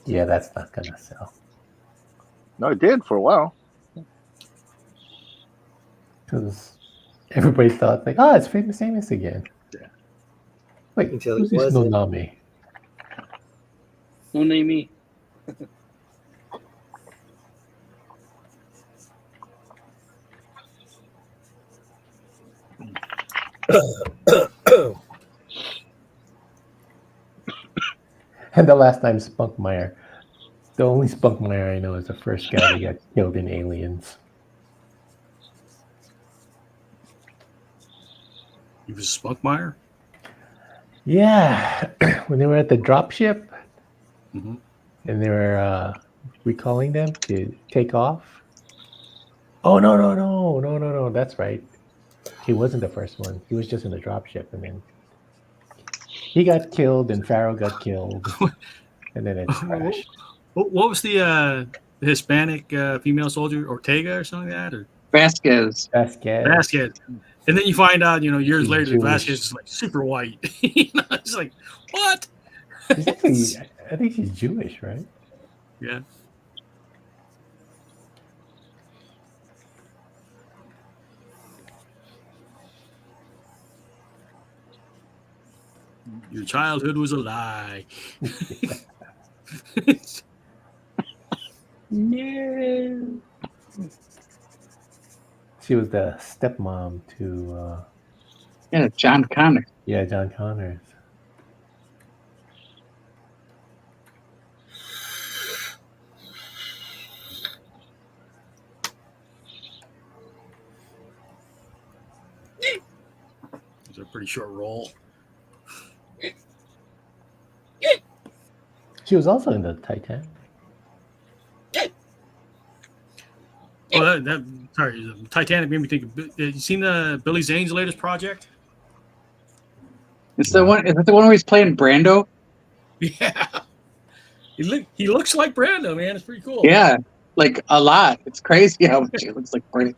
Speaker 7: Yeah, that's not gonna sell.
Speaker 3: No, it did for a while.
Speaker 7: Because everybody thought like, oh, it's famous Amos again.
Speaker 3: Yeah.
Speaker 7: Wait,
Speaker 2: Until
Speaker 7: who's
Speaker 2: it
Speaker 7: this
Speaker 2: wasn't.
Speaker 7: Noname?
Speaker 4: No name me.
Speaker 7: And the last time Spunkmeyer. The only Spunkmeyer I know is the first guy that got killed in Aliens.
Speaker 1: He was Spunkmeyer.
Speaker 7: Yeah, when they were at the dropship
Speaker 1: Mm-hmm.
Speaker 7: and they were recalling them to take off. Oh no! That's right. He wasn't the first one. He was just in the dropship, and then he got killed, and Farrell got killed, and then it crashed.
Speaker 1: What was the Hispanic female soldier, Ortega or something like that, or
Speaker 5: Vasquez.
Speaker 1: Vasquez? And then you find out, years
Speaker 7: He's
Speaker 1: later, that
Speaker 7: Jewish.
Speaker 1: Vasquez is like super white. It's like, what?
Speaker 7: He's actually, I think he's Jewish, right?
Speaker 1: Yeah. Your childhood was a lie.
Speaker 4: No.
Speaker 7: She was the stepmom to,
Speaker 5: Yeah, John Connor.
Speaker 7: John Connors.
Speaker 1: It's a pretty short roll.
Speaker 7: She was also in the Titanic.
Speaker 1: Well, sorry, Titanic made me think. You seen Billy Zane's latest project?
Speaker 5: It's the one. Is it the one where he's playing Brando?
Speaker 1: Yeah, he looks like Brando, man. It's pretty cool.
Speaker 5: Yeah, like a lot. It's crazy how much he looks like Brando.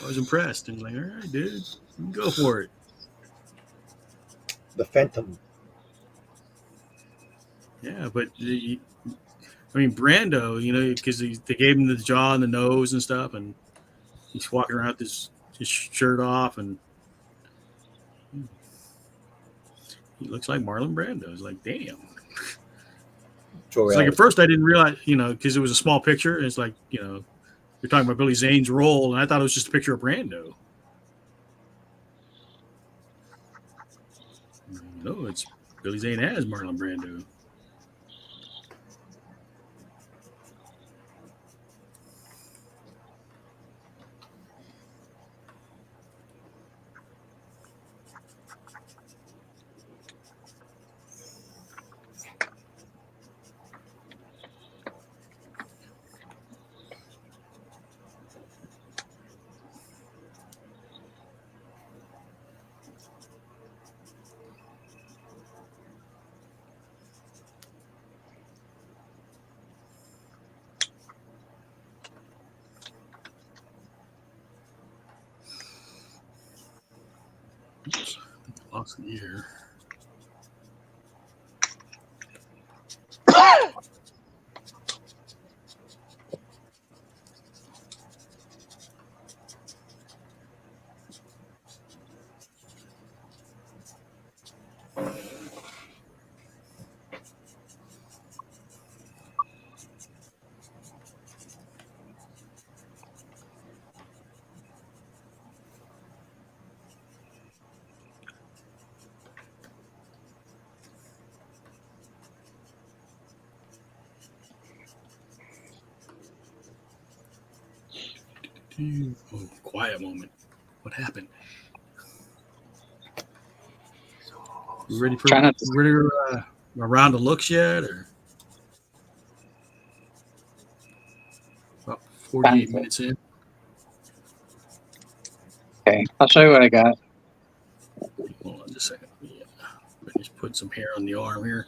Speaker 1: I was impressed and like, all right, dude, you can go for it.
Speaker 2: The Phantom.
Speaker 1: Yeah, but I mean, Brando, because they gave him the jaw and the nose and stuff, and he's walking around with his shirt off, and he looks like Marlon Brando. It's like, damn. It's like at first I didn't realize, because it was a small picture. And it's like, you're talking about Billy Zane's role, and I thought it was just a picture of Brando. No, it's Billy Zane as Marlon Brando. Oops, I lost the ear. Oh, quiet moment. What happened? You ready for a round of looks yet, or about 48 minutes in?
Speaker 5: Okay, I'll show you what I got.
Speaker 1: Hold on just a second. Yeah. Let me just put some hair on the arm here.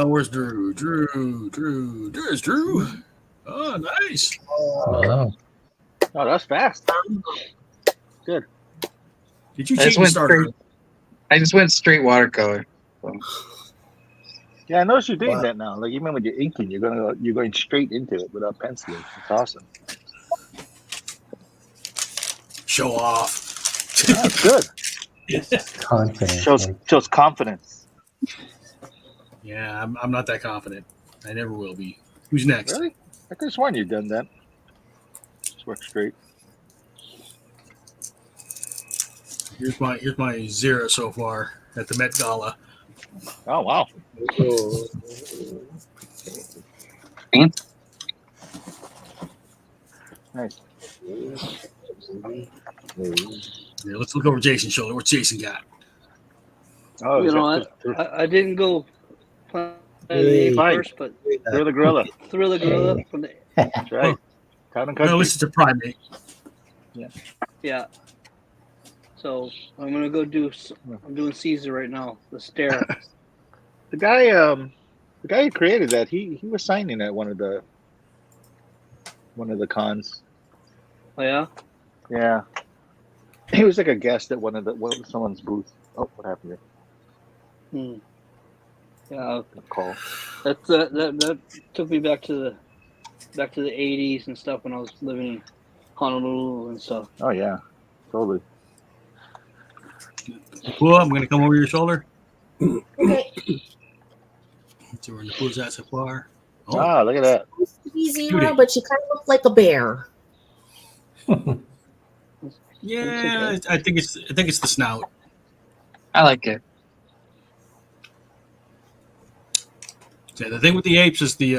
Speaker 1: Where's Drew? There's Drew. Oh, nice.
Speaker 7: Wow.
Speaker 3: Oh, that's fast. Good.
Speaker 1: Did you cheat and start?
Speaker 5: I just went straight watercolor. So.
Speaker 3: Yeah, I noticed you're doing that now. Like even when you're inking, you're going straight into it without penciling. It's awesome.
Speaker 1: Show off.
Speaker 3: Yeah, that's good.
Speaker 7: Confidence.
Speaker 3: Shows confidence.
Speaker 1: Yeah, I'm not that confident. I never will be. Who's next?
Speaker 3: Really? I could have sworn you'd done that. Just work straight.
Speaker 1: Here's my 0 so far at the Met Gala.
Speaker 3: Oh wow. Nice.
Speaker 1: Yeah, let's look over Jason's shoulder. What's Jason got?
Speaker 3: Oh,
Speaker 4: I didn't go first, but
Speaker 3: Thrill the Gorilla.
Speaker 4: Thrill the Gorilla from the
Speaker 3: That's right. Town and Country.
Speaker 1: No, this is a primate.
Speaker 4: yeah. So I'm gonna go I'm doing Caesar right now. The stare.
Speaker 3: The guy who created that, he was signing at one of the cons.
Speaker 4: Oh yeah.
Speaker 3: Yeah. He was like a guest at someone's booth. Oh, what happened here?
Speaker 4: Yeah.
Speaker 3: Call.
Speaker 4: That took me back to the 80s and stuff when I was living in Honolulu and stuff.
Speaker 3: Oh yeah, totally.
Speaker 1: Cool. I'm gonna come over your shoulder.
Speaker 6: Okay.
Speaker 1: So we're in the pool's at so far.
Speaker 3: Oh. Ah, look at that.
Speaker 6: Zero, but she kind of looks like a bear.
Speaker 1: Yeah, I think it's the snout.
Speaker 5: I like it.
Speaker 1: Yeah, the thing with the apes is the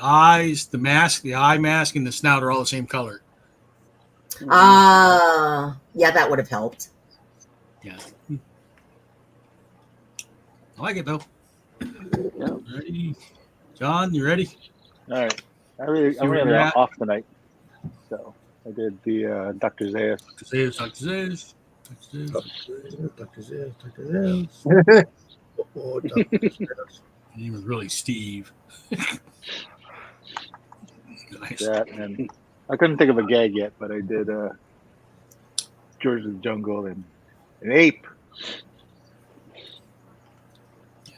Speaker 1: eyes, the mask, the eye mask, and the snout are all the same color.
Speaker 6: Yeah, that would have helped.
Speaker 1: Yeah. I like it though.
Speaker 4: Yeah.
Speaker 1: Ready? John, you ready?
Speaker 3: All right. I'm
Speaker 1: where
Speaker 3: really
Speaker 1: you're at?
Speaker 3: off tonight. So I did the Dr. Zayas.
Speaker 1: Dr. Zayas.
Speaker 2: Dr. Zayas. Oh, Dr. Zayas.
Speaker 1: He was really Steve. Nice.
Speaker 3: That, and I couldn't think of a gag yet, but I did George of the Jungle and an ape.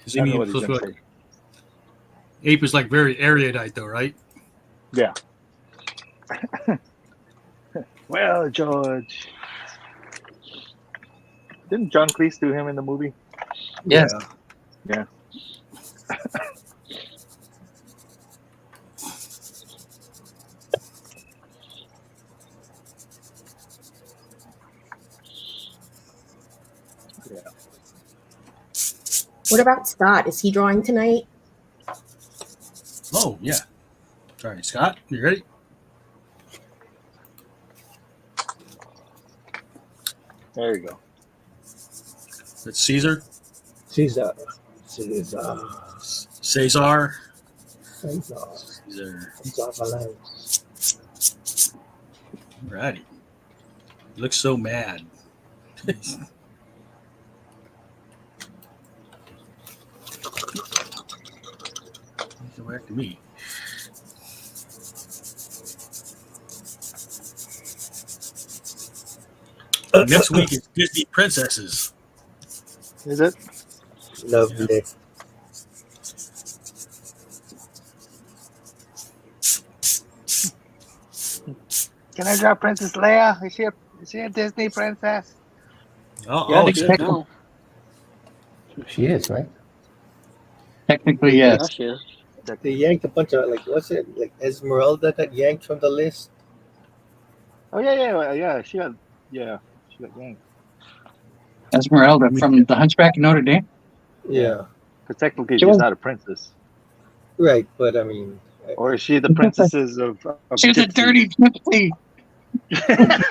Speaker 1: Does
Speaker 3: I
Speaker 1: he
Speaker 3: don't know
Speaker 1: mean
Speaker 3: what he's
Speaker 1: supposed to
Speaker 3: gonna
Speaker 1: be like,
Speaker 3: say.
Speaker 1: ape is like very erudite though, right?
Speaker 3: Yeah. Well, George. Didn't John Cleese do him in the movie?
Speaker 5: Yes.
Speaker 3: Yeah. Yeah.
Speaker 6: What about Scott? Is he drawing tonight?
Speaker 1: Oh yeah. Sorry, Scott, you ready?
Speaker 3: There you go.
Speaker 1: It's Caesar.
Speaker 2: Caesar.
Speaker 1: Cesar. Righty. He looks so mad. Come back to me. Next week is Disney Princesses.
Speaker 3: Is it?
Speaker 2: Lovely.
Speaker 1: Yeah.
Speaker 3: Can I draw Princess Leia? Is she a Disney princess?
Speaker 4: Yeah,
Speaker 1: Oh,
Speaker 4: she is now.
Speaker 7: She is, right?
Speaker 5: Technically,
Speaker 4: Yeah,
Speaker 5: yes.
Speaker 4: she is.
Speaker 2: They yanked a bunch of what's it? Like Esmeralda got yanked from the list.
Speaker 3: Oh yeah. She got yanked.
Speaker 5: Esmeralda from The Hunchback of Notre Dame.
Speaker 2: Yeah.
Speaker 3: Because technically
Speaker 5: She
Speaker 3: she's
Speaker 5: was-
Speaker 3: not a princess.
Speaker 2: Right, but I mean,
Speaker 3: Or is she the princesses of
Speaker 5: She was a
Speaker 3: gypsies?
Speaker 5: dirty gypsy.
Speaker 7: It's a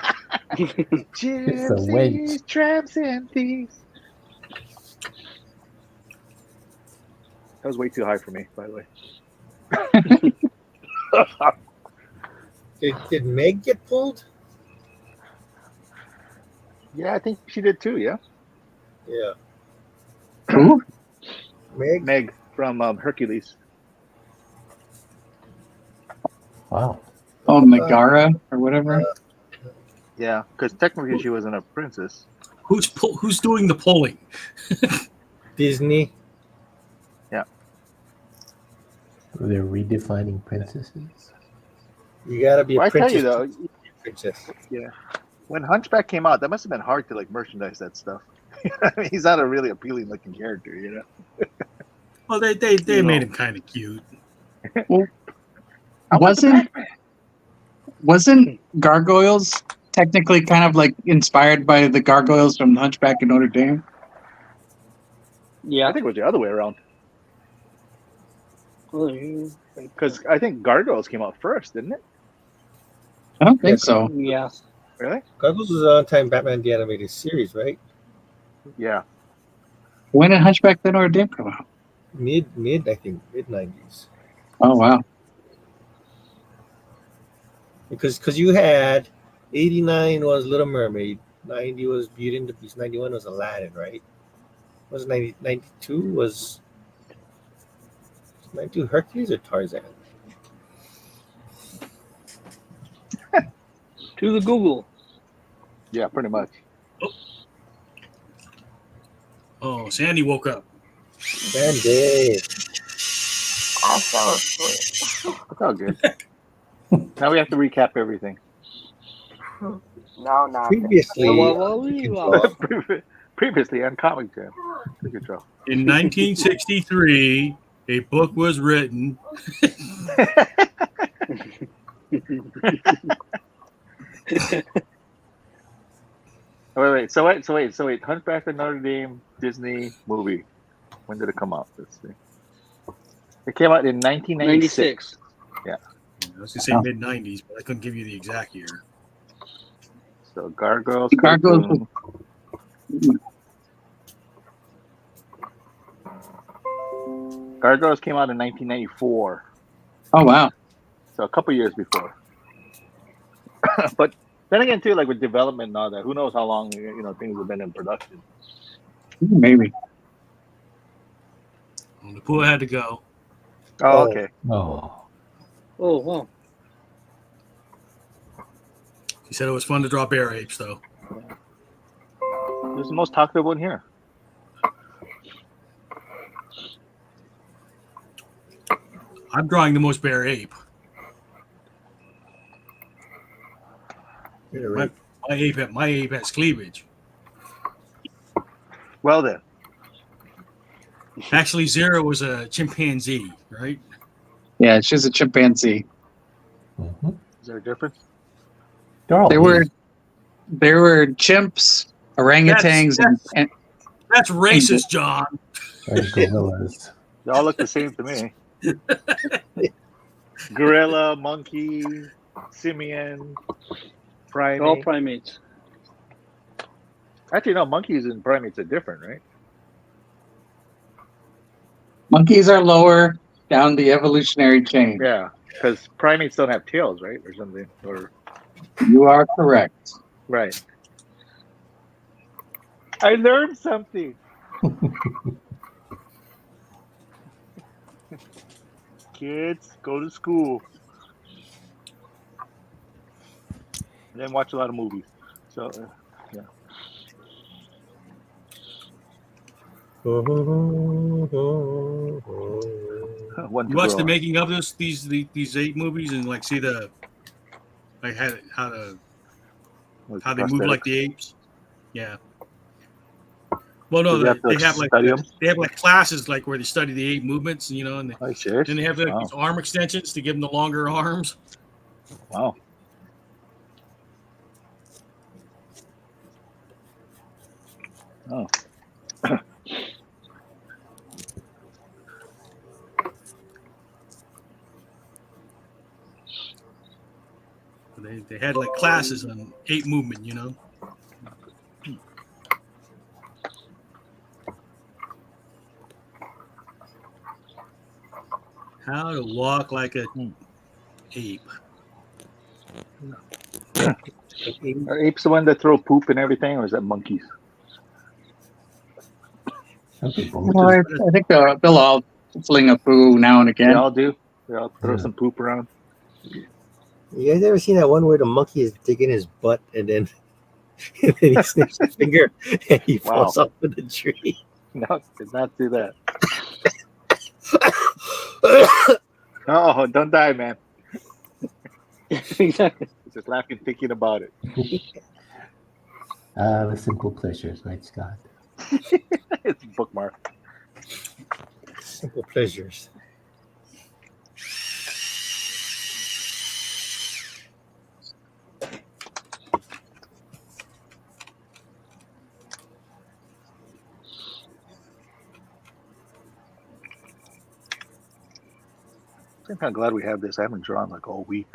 Speaker 7: wench.
Speaker 3: Gypsies, tramps, and thieves. That was way too high for me, by the way.
Speaker 2: did Meg get pulled?
Speaker 3: Yeah, I think she did too. Yeah,
Speaker 2: Yeah.
Speaker 5: Who?
Speaker 3: Meg from Hercules.
Speaker 7: Wow.
Speaker 5: Oh, Megara or whatever.
Speaker 3: Yeah, because technically she wasn't a princess.
Speaker 1: who's doing the polling?
Speaker 2: Disney.
Speaker 7: They're redefining princesses.
Speaker 2: You gotta be a
Speaker 3: Well, I tell
Speaker 2: princess.
Speaker 3: you though,
Speaker 2: to be a princess.
Speaker 3: yeah, when Hunchback came out, that must have been hard to like merchandise that stuff. I mean, he's not a really appealing looking character, you know.
Speaker 1: Well, they made him kind of cute.
Speaker 5: Wasn't Gargoyles technically kind of like inspired by the gargoyles from The Hunchback of Notre Dame?
Speaker 4: Yeah.
Speaker 3: I think it was the other way around.
Speaker 4: Oh, yeah.
Speaker 3: Because I think Gargoyles came out first, didn't it?
Speaker 5: I don't think so.
Speaker 4: Yeah.
Speaker 3: Really?
Speaker 2: Gargoyles was on time Batman the Animated Series, right?
Speaker 3: Yeah.
Speaker 5: When did Hunchback of Notre Dame come out?
Speaker 2: Mid I think mid 90s.
Speaker 5: Oh wow.
Speaker 2: Because you had 89 was Little Mermaid, 90 was Beauty and the Beast, 91 was Aladdin, right? Was 92 was 92 Hercules or Tarzan?
Speaker 4: To the Google.
Speaker 3: Yeah, pretty much.
Speaker 1: Oh, Sandy woke up.
Speaker 2: Sandy.
Speaker 6: I fell asleep.
Speaker 3: That's all good. Now we have to recap everything.
Speaker 6: No, not
Speaker 2: Previously,
Speaker 3: Previously on Covington. Good control.
Speaker 1: In 1963, a book was written.
Speaker 3: Wait. So wait. Hunchback of Notre Dame Disney movie. When did it come out? Let's see. It came out in 1996.
Speaker 4: 96.
Speaker 1: I was going to say mid 90s, but I couldn't give you the exact year.
Speaker 3: So Gargoyles.
Speaker 5: Gargoyles.
Speaker 3: cartoon. Gargoyles came out in 1994,
Speaker 5: Oh wow.
Speaker 3: so a couple years before. But then again, too, like with development and all that, who knows how long things have been in production.
Speaker 5: Maybe.
Speaker 1: Well, Napua had to go.
Speaker 3: Oh, okay.
Speaker 7: Oh,
Speaker 4: Oh, wow.
Speaker 1: He said it was fun to draw bear apes, though.
Speaker 3: Who's the most talkative one here?
Speaker 1: I'm drawing the most bear ape.
Speaker 2: You're right.
Speaker 1: My ape has cleavage.
Speaker 3: Well then,
Speaker 1: Actually, Zero was a chimpanzee, right?
Speaker 5: Yeah, she's a chimpanzee.
Speaker 7: mm-hmm.
Speaker 3: is there a difference?
Speaker 7: They're all
Speaker 5: There were
Speaker 7: apes.
Speaker 5: chimps, orangutans, and
Speaker 1: That's racist, John.
Speaker 7: And gorillas.
Speaker 3: They all look the same to me. Gorilla, monkey, simian, primate.
Speaker 4: All primates.
Speaker 3: Actually, no, monkeys and primates are different, right?
Speaker 5: monkeys are lower down the evolutionary chain.
Speaker 3: Yeah, because primates don't have tails, right, or something, or
Speaker 5: You are correct.
Speaker 3: right. I learned something. Kids, go to school. And then watch a lot of movies. So, yeah. One
Speaker 1: You watch the making of these 8 movies and like see the like how they move like the apes. Yeah. Well, no, they have like classes like where they study the 8 movements, and then they have like these arm extensions to give them the longer arms.
Speaker 3: Wow. Oh.
Speaker 1: They had like classes on 8 movement, How to walk like a ape.
Speaker 3: Are apes the one that throw poop and everything, or is that monkeys?
Speaker 7: Some people.
Speaker 5: Well, I think they'll all fling a poo now and again.
Speaker 3: They all do. They all throw some poop around.
Speaker 2: You guys ever seen that one where the monkey is digging his butt and then he snips his finger and he falls off of the tree?
Speaker 3: No, did not do that. Oh, don't die, man.
Speaker 4: Exactly.
Speaker 3: Just laughing thinking about it.
Speaker 7: The simple pleasures, right, Scott?
Speaker 3: It's a bookmark.
Speaker 2: Simple pleasures.
Speaker 3: I'm kind of glad we have this. I haven't drawn like all week.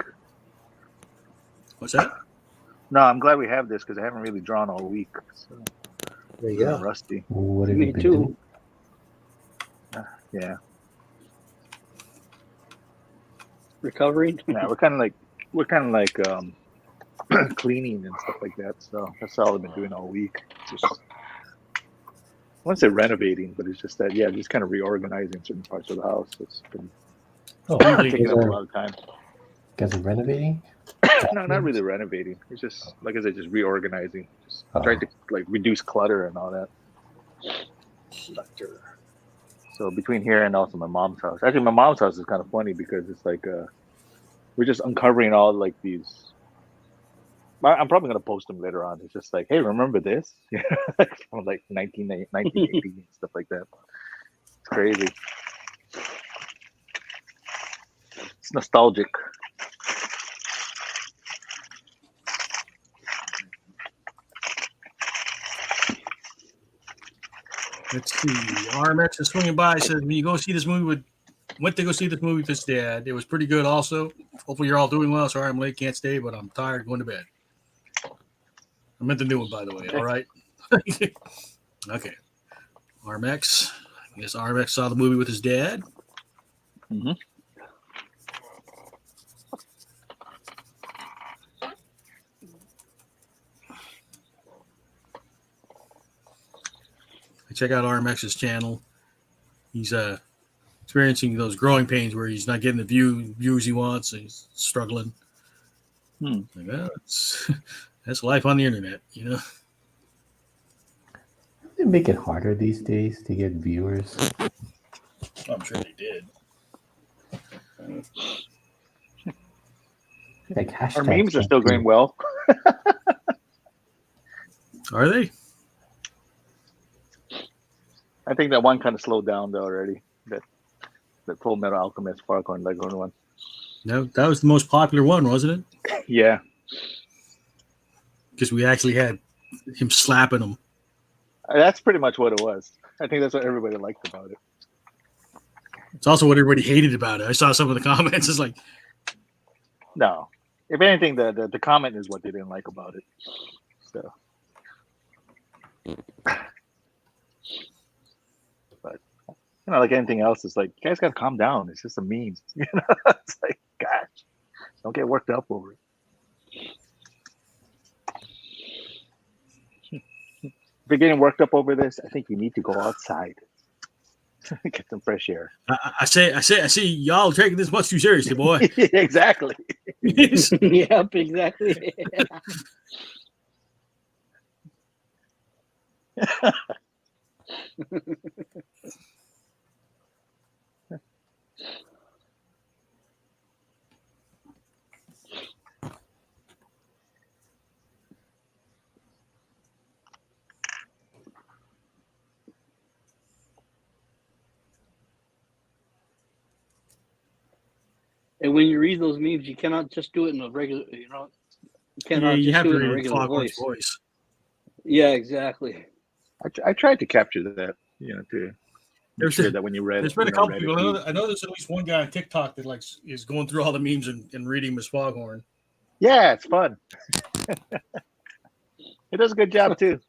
Speaker 1: What's that?
Speaker 3: No, I'm glad we have this because I haven't really drawn all week. So
Speaker 2: There you go.
Speaker 3: rusty.
Speaker 7: What have
Speaker 4: Me
Speaker 7: you been
Speaker 4: too.
Speaker 7: doing?
Speaker 3: Yeah.
Speaker 4: Recovering.
Speaker 3: Yeah, we're kind of like cleaning and stuff like that. So that's all I've been doing all week. Just, I wouldn't say renovating, but it's just that just kind of reorganizing certain parts of the house. It's been taking up a lot of time.
Speaker 7: You guys are renovating?
Speaker 3: No, not really renovating. It's just like I said, just reorganizing, just trying to like reduce clutter and all that. Clutter. So between here and also my mom's house. Actually, my mom's house is kind of funny because it's like we're just uncovering all like these. I'm probably gonna post them later on. It's just like, hey, remember this? From like 1980 and stuff like that. It's crazy. It's nostalgic.
Speaker 1: Let's see. RMX is swinging by. Says, when you go see this movie went to go see this movie with his dad. It was pretty good also. Hopefully you're all doing well. Sorry I'm late, can't stay, but I'm tired, going to bed. I meant the new one, by the way. All right. Okay. RMX. I guess RMX saw the movie with his dad.
Speaker 3: Mm-hmm.
Speaker 1: Check out RMX's channel. He's experiencing those growing pains where he's not getting the views he wants. And he's struggling. Like, well, that's life on the internet, you know.
Speaker 7: They make it harder these days to get viewers.
Speaker 1: I'm sure they did.
Speaker 7: Like hashtags.
Speaker 3: Our memes are still going well.
Speaker 1: Are they?
Speaker 3: I think that one kind of slowed down though already. That Full Metal Alchemist Farcon Leghorn one.
Speaker 1: No, that was the most popular one, wasn't it?
Speaker 3: Yeah.
Speaker 1: Because we actually had him slapping him.
Speaker 3: That's pretty much what it was. I think that's what everybody liked about it.
Speaker 1: It's also what everybody hated about it. I saw some of the comments. It's like,
Speaker 3: no. If anything, the comment is what they didn't like about it. So. But like anything else, it's like, you guys gotta calm down. It's just a meme. It's like, gosh, don't get worked up over it. If you're getting worked up over this, I think you need to go outside. Get some fresh air.
Speaker 1: I see y'all taking this much too seriously, boy.
Speaker 3: Exactly.
Speaker 4: Yep, exactly. And when you read those memes, you cannot just do it in a regular, you cannot
Speaker 1: you
Speaker 4: just
Speaker 1: have
Speaker 4: do
Speaker 1: to
Speaker 4: it in a
Speaker 1: read
Speaker 4: regular
Speaker 1: Foghorn's
Speaker 4: voice.
Speaker 1: voice.
Speaker 4: Yeah, exactly.
Speaker 3: I tried to capture that, to make sure that when you read
Speaker 1: There's
Speaker 3: it.
Speaker 1: been a couple people. I know there's at least one guy on TikTok that is going through all the memes and reading Miss Foghorn.
Speaker 3: Yeah, it's fun. It does a good job too.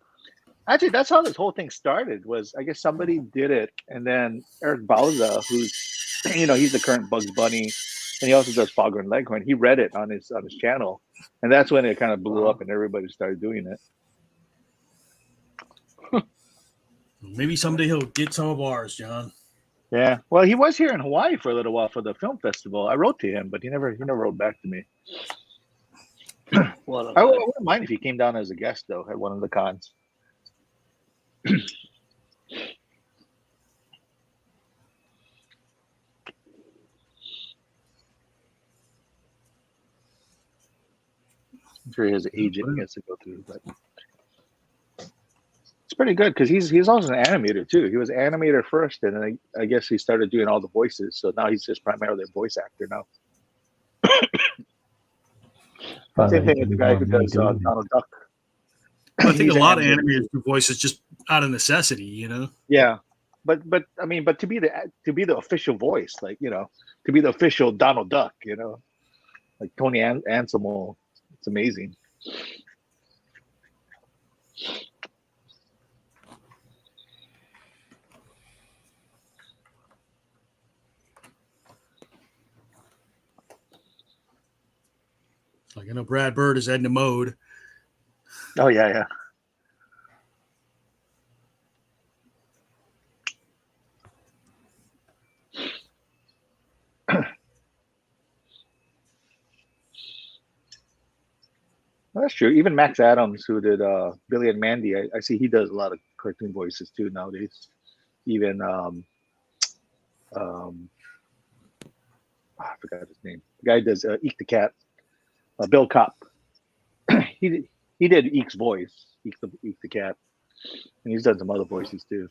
Speaker 3: Actually, that's how this whole thing started. Was I guess somebody did it, and then Eric Bauza, who's he's the current Bugs Bunny, and he also does Foghorn Leghorn. He read it on his channel, and that's when it kind of blew up, and everybody started doing it.
Speaker 1: Maybe someday he'll get some of ours, John.
Speaker 3: Yeah. Well, he was here in Hawaii for a little while for the film festival. I wrote to him, but he never wrote back to me. I wouldn't mind if he came down as a guest though at one of the cons. I'm sure he has an agent he has to go through, but it's pretty good because he's also an animator too. He was an animator first, and then I guess he started doing all the voices. So now he's just primarily a voice actor now. Same thing with the guy who does Donald Duck.
Speaker 1: I think a lot of animators do voices just out of necessity,
Speaker 3: Yeah, but I mean, to be the official voice, like to be the official Donald Duck, like Tony Anselmo, it's amazing.
Speaker 1: Like I know Brad Bird is Edna Mode.
Speaker 3: Oh yeah. Well, that's true. Even Max Adams, who did Billy and Mandy, I see he does a lot of cartoon voices too nowadays. Even I forgot his name. The guy who does Eek the Cat, Bill Kopp. he did Eek's voice, Eek the Cat, and he's done some other voices too.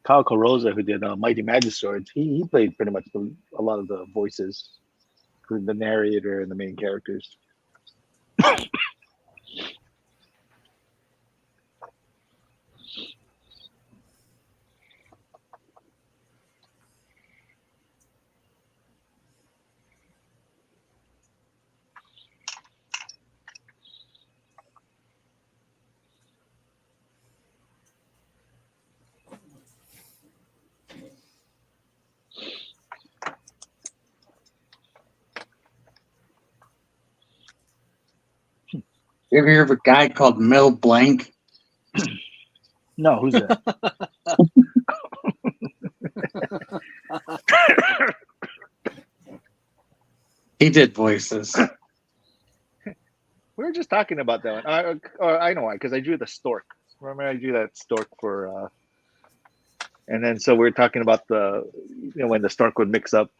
Speaker 3: Kyle Carosa, who did Mighty Magiswords, he played pretty much a lot of the voices the narrator and the main characters.
Speaker 5: You ever hear of a guy called Mel Blanc?
Speaker 3: No, who's that?
Speaker 5: He did voices.
Speaker 3: We were just talking about that one. I know why, because I drew the stork. Remember, I drew that stork for, and then so we were talking about when the stork would mix up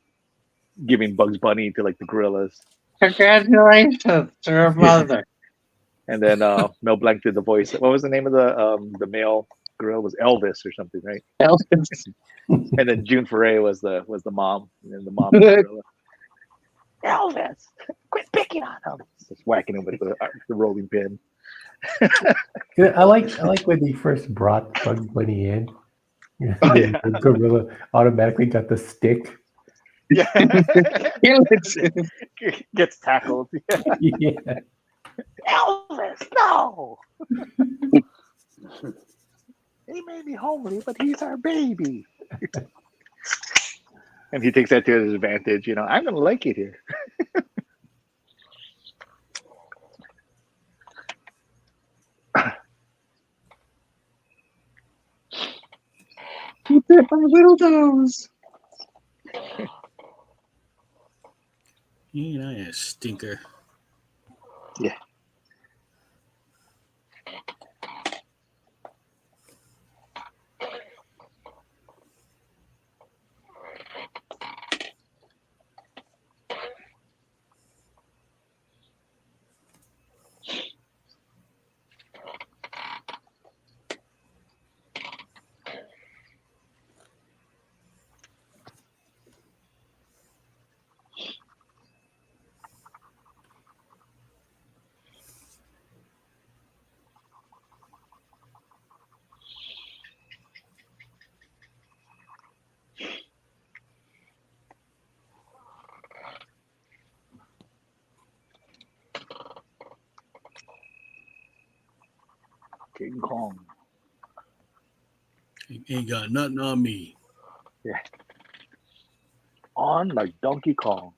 Speaker 3: giving Bugs Bunny to like the gorillas.
Speaker 5: Congratulations to her mother.
Speaker 3: And then Mel Blanc did the voice. What was the name of the male gorilla? It was Elvis or something, right?
Speaker 5: Elvis.
Speaker 3: And then June Foray was the mom, and then the mom was the gorilla. Elvis, quit picking on him. Just whacking him with the rolling pin.
Speaker 7: I like when they first brought Bugs Bunny in. The gorilla automatically got the stick.
Speaker 3: Yeah. Gets tackled.
Speaker 7: Yeah.
Speaker 3: Elvis, no. He may be homely, but he's our baby. And he takes that to his advantage. I'm gonna like it here.
Speaker 5: He bit my little toes.
Speaker 1: You stinker.
Speaker 3: Yeah. King Kong.
Speaker 1: Ain't got nothing on me.
Speaker 3: Yeah. On like Donkey Kong.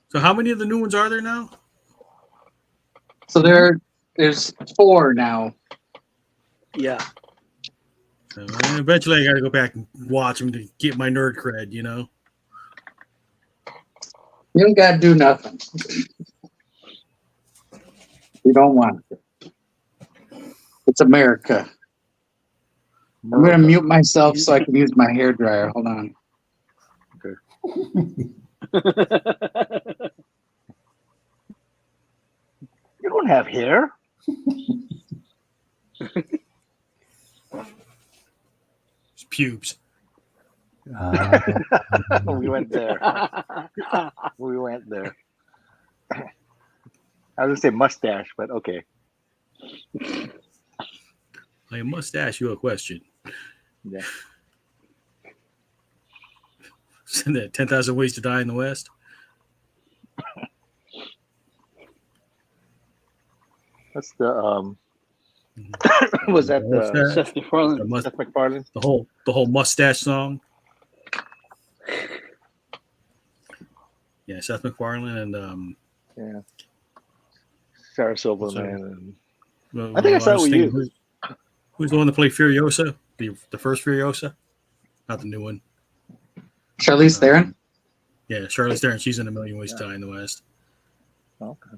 Speaker 1: So how many of the new ones are there now?
Speaker 5: So there's 4 now.
Speaker 4: Yeah.
Speaker 1: So eventually I got to go back and watch them to get my nerd cred,
Speaker 5: You don't got to do nothing. You don't want to. It's America. I'm going to mute myself so I can use my hairdryer. Hold on.
Speaker 3: Okay. You don't have hair.
Speaker 1: It's pubes.
Speaker 3: We went there. We went there. I was going to say mustache, but okay.
Speaker 1: I must ask you a question.
Speaker 3: Yeah.
Speaker 1: Isn't that 10,000 Ways to Die in the West?
Speaker 3: That's the was that the
Speaker 4: Seth MacFarlane?
Speaker 3: Seth MacFarlane?
Speaker 1: The whole mustache song. Yeah, Seth MacFarlane and
Speaker 3: yeah, Sarah Silverman. And
Speaker 1: well,
Speaker 3: I think I saw it with you.
Speaker 1: Who's the one that played Furiosa? The first Furiosa, not the new one.
Speaker 5: Charlize Theron?
Speaker 1: Yeah, Charlize Theron. She's in A Million Ways to Die in the West.
Speaker 3: Okay.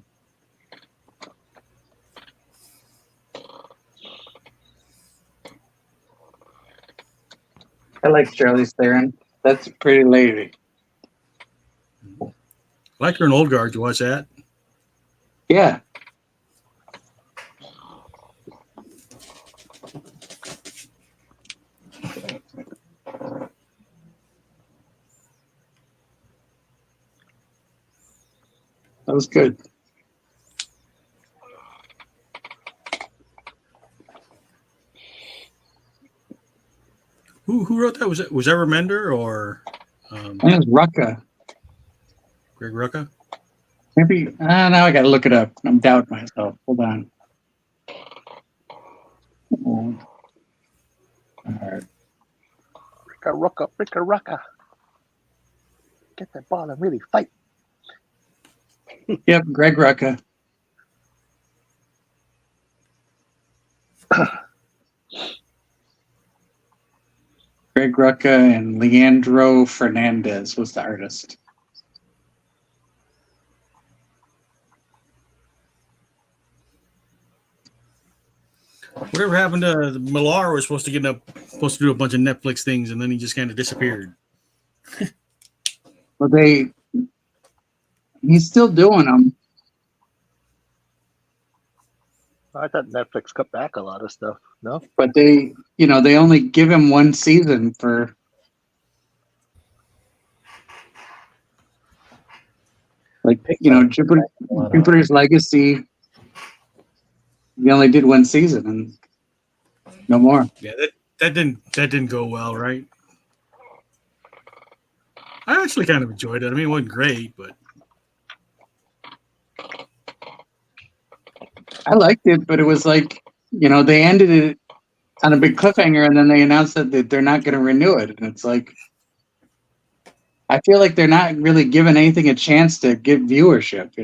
Speaker 5: I like Charlize Theron. That's a pretty lady.
Speaker 1: I like her in Old Guard. You watch that?
Speaker 5: Yeah. That was good.
Speaker 1: Who wrote that? Was that Remender or
Speaker 5: I think it was Rucka.
Speaker 1: Greg Rucka?
Speaker 5: Maybe. Now I got to look it up. I'm doubting myself. Hold on. All right.
Speaker 3: Ricka. Get that ball and really fight.
Speaker 5: Yep, Greg Rucka. Greg Rucka and Leandro Fernandez was the artist.
Speaker 1: Whatever happened to Millar was supposed to do a bunch of Netflix things, and then he just kind of disappeared.
Speaker 5: Well, he's still doing them.
Speaker 3: I thought Netflix cut back a lot of stuff. No,
Speaker 5: But they only give him one season for. Like, Jupiter's Legacy. They only did one season and no more.
Speaker 1: Yeah, that didn't go well, right? I actually kind of enjoyed it. I mean, it wasn't great, but
Speaker 5: I liked it, but it was like, they ended it on a big cliffhanger, and then they announced that they're not going to renew it, and it's like, I feel like they're not really giving anything a chance to get viewership,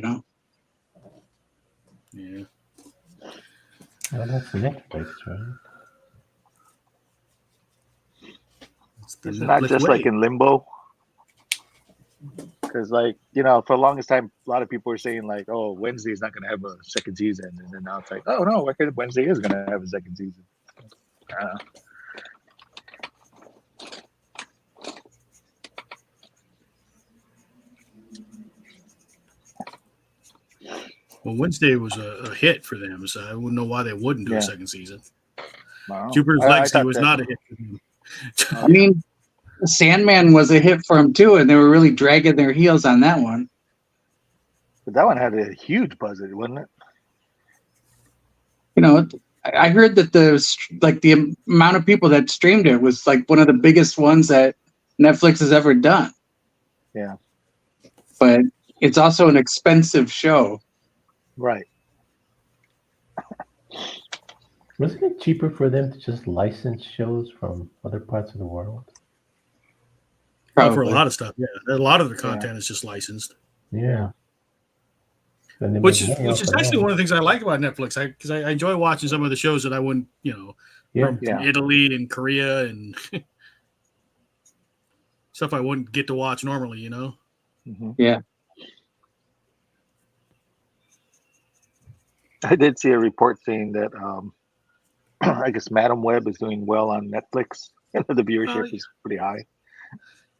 Speaker 1: Yeah.
Speaker 7: Well, that's Netflix, right?
Speaker 3: It's not just like in limbo. Because, for the longest time, a lot of people were saying, oh, Wednesday's not going to have a second season. And then now it's like, oh, no, Wednesday is going to have a second season.
Speaker 1: Well, Wednesday was a hit for them, so I wouldn't know why they wouldn't do a second season.
Speaker 3: Wow.
Speaker 1: Jupiter's Legacy was not a hit for them.
Speaker 5: I mean, Sandman was a hit for them too, and they were really dragging their heels on that one.
Speaker 3: But that one had a huge buzz, wasn't it?
Speaker 5: I heard that the amount of people that streamed it was like one of the biggest ones that Netflix has ever done.
Speaker 3: Yeah.
Speaker 5: But it's also an expensive show.
Speaker 3: Right.
Speaker 7: Wasn't it cheaper for them to just license shows from other parts of the world?
Speaker 1: Oh, for a lot of stuff, yeah. A lot of the content is just licensed.
Speaker 7: Yeah.
Speaker 1: Which is actually one of the things I like about Netflix, because I enjoy watching some of the shows that I wouldn't, from Italy and Korea and stuff I wouldn't get to watch normally,
Speaker 3: Mm-hmm.
Speaker 5: Yeah.
Speaker 3: I did see a report saying that I guess Madam Web is doing well on Netflix. The viewership is pretty high.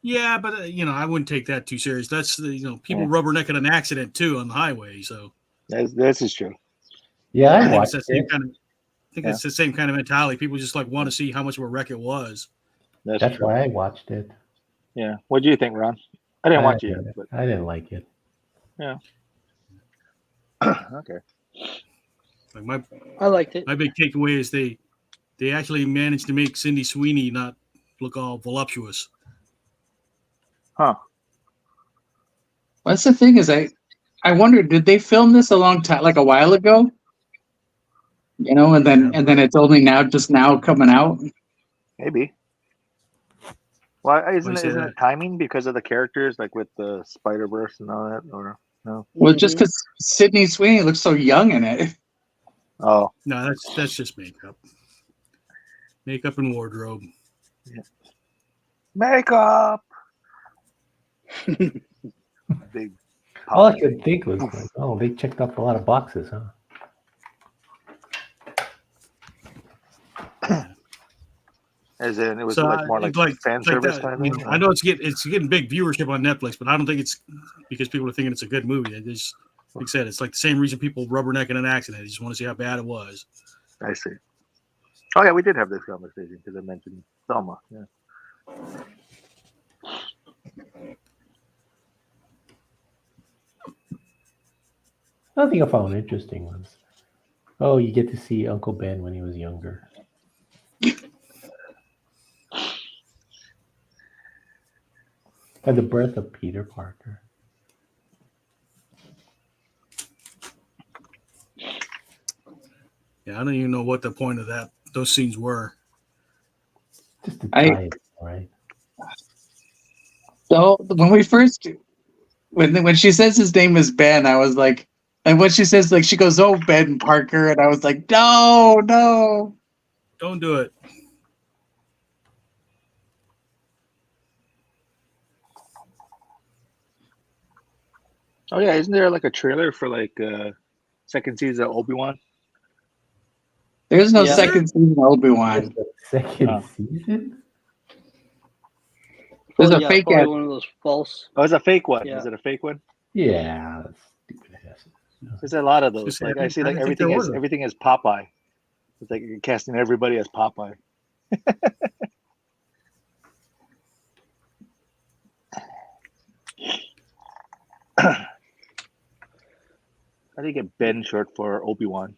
Speaker 1: Yeah, but I wouldn't take that too serious. That's people rubbernecking an accident too on the highway. So
Speaker 3: this is true.
Speaker 7: Yeah,
Speaker 1: I think it's the same kind of mentality. People just want to see how much of a wreck it was.
Speaker 7: That's why I watched it.
Speaker 3: Yeah. What do you think, Ron? I didn't watch it yet. But...
Speaker 7: I didn't like it.
Speaker 3: Yeah. Okay.
Speaker 4: I liked it.
Speaker 1: My big takeaway is they actually managed to make Cindy Sweeney not look all voluptuous.
Speaker 3: Huh.
Speaker 5: Well, that's the thing is I wondered, did they film this a long time, like a while ago? And then it's only just now coming out.
Speaker 3: Maybe. Well, isn't it timing because of the characters, like with the Spider-Verse and all that, or no?
Speaker 5: Well, just because Sydney Sweeney looks so young in it.
Speaker 3: Oh
Speaker 1: no, that's just makeup and wardrobe.
Speaker 3: Yeah. Makeup. Big.
Speaker 7: All I could think was they checked off a lot of boxes, huh?
Speaker 3: As in, it was more like fan service kind of thing.
Speaker 1: I know it's getting big viewership on Netflix, but I don't think it's because people are thinking it's a good movie. They just, like I said, it's like the same reason people rubberneck in an accident. They just want to see how bad it was.
Speaker 3: I see. Oh yeah, we did have this conversation because I mentioned Thelma. Yeah.
Speaker 7: Another thing I found interesting was, oh, you get to see Uncle Ben when he was younger. And the birth of Peter Parker.
Speaker 1: Yeah, I don't even know what the point of those scenes were.
Speaker 7: Just to tie it, right?
Speaker 5: So when she says his name is Ben, I was like, and when she says she goes, "Oh, Ben Parker," and I was like, no,
Speaker 1: don't do it.
Speaker 3: Oh yeah, isn't there a trailer for second season of Obi-Wan?
Speaker 5: There's no second season of Obi-Wan.
Speaker 7: Second season?
Speaker 5: There's a fake
Speaker 4: probably one of those false.
Speaker 3: Oh, it's a fake one.
Speaker 4: Yeah.
Speaker 3: Is it a fake one?
Speaker 7: Yeah, that's stupid ass.
Speaker 3: There's a lot of those. I see everything is Popeye. It's like you're casting everybody as Popeye. How do you get Ben short for Obi-Wan?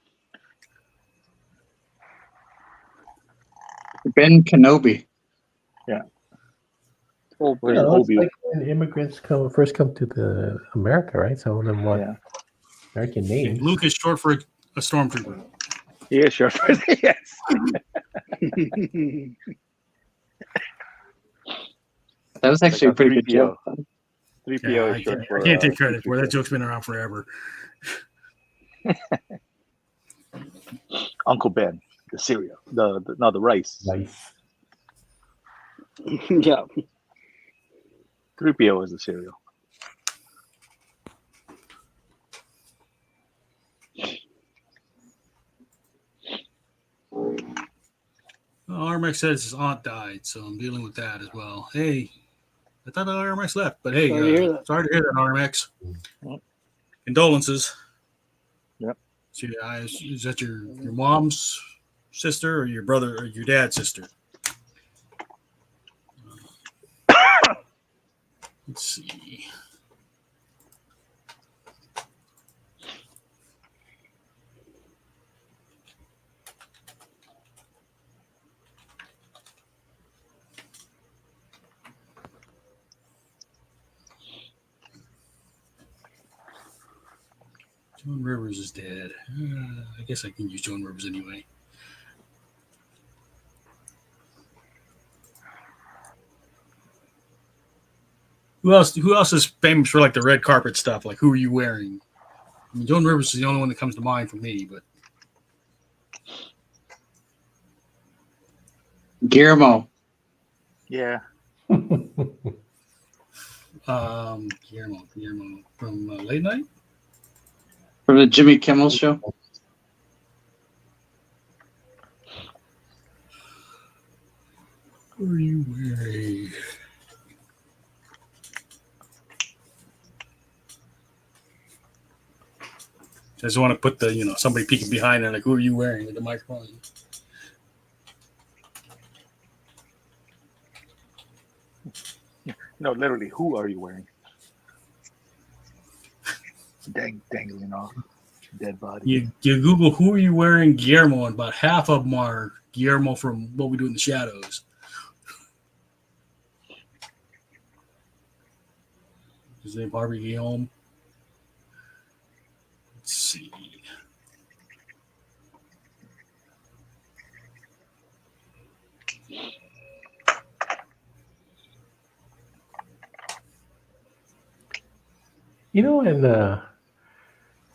Speaker 5: Ben Kenobi.
Speaker 3: Yeah.
Speaker 7: Where's Obi? Like when immigrants first come to America, right? Some of them want American names.
Speaker 1: Luke is short for a stormtrooper.
Speaker 3: He is short for yes.
Speaker 5: That was actually a pretty good joke.
Speaker 3: 3PO is short for.
Speaker 1: I can't take credit for that. Joke's been around forever.
Speaker 3: Uncle Ben, the cereal, the rice.
Speaker 7: Rice.
Speaker 4: Yeah.
Speaker 3: 3PO is the cereal.
Speaker 1: Well, RMX says his aunt died, so I'm dealing with that as well. Hey, I thought RMX left, but hey, sorry to hear that, RMX. Condolences.
Speaker 3: Yep.
Speaker 1: So, is that your mom's sister or your brother or your dad's sister? Let's see. Joan Rivers is dead. I guess I can use Joan Rivers anyway. Who else is famous for the red carpet stuff? Like, who are you wearing? I mean, Joan Rivers is the only one that comes to mind for me, but
Speaker 5: Guillermo.
Speaker 3: Yeah.
Speaker 1: Guillermo from Late Night?
Speaker 5: From the Jimmy Kimmel Show?
Speaker 1: Who are you wearing? I just want to put the, somebody peeking behind there, like, who are you wearing with the microphone?
Speaker 3: No, literally, who are you wearing? Dangling off dead body.
Speaker 1: You Google who are you wearing Guillermo, and about half of them are Guillermo from What We Do in the Shadows. His name Harvey Guillaume. Let's see.
Speaker 7: In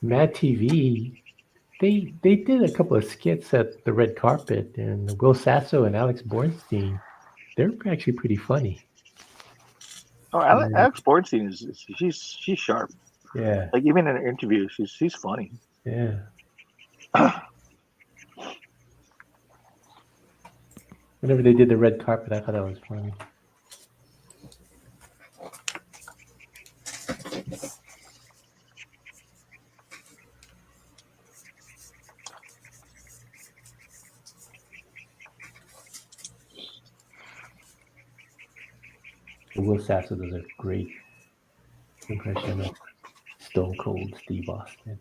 Speaker 7: Mad TV, they did a couple of skits at the red carpet, and Will Sasso and Alex Bornstein, they're actually pretty funny.
Speaker 3: Oh, Alex Bornstein she's sharp.
Speaker 7: Yeah.
Speaker 3: Like even in an interview, she's funny.
Speaker 7: Yeah. Whenever they did the red carpet, I thought that was funny. Will Sasso does a great impression of Stone Cold Steve Austin.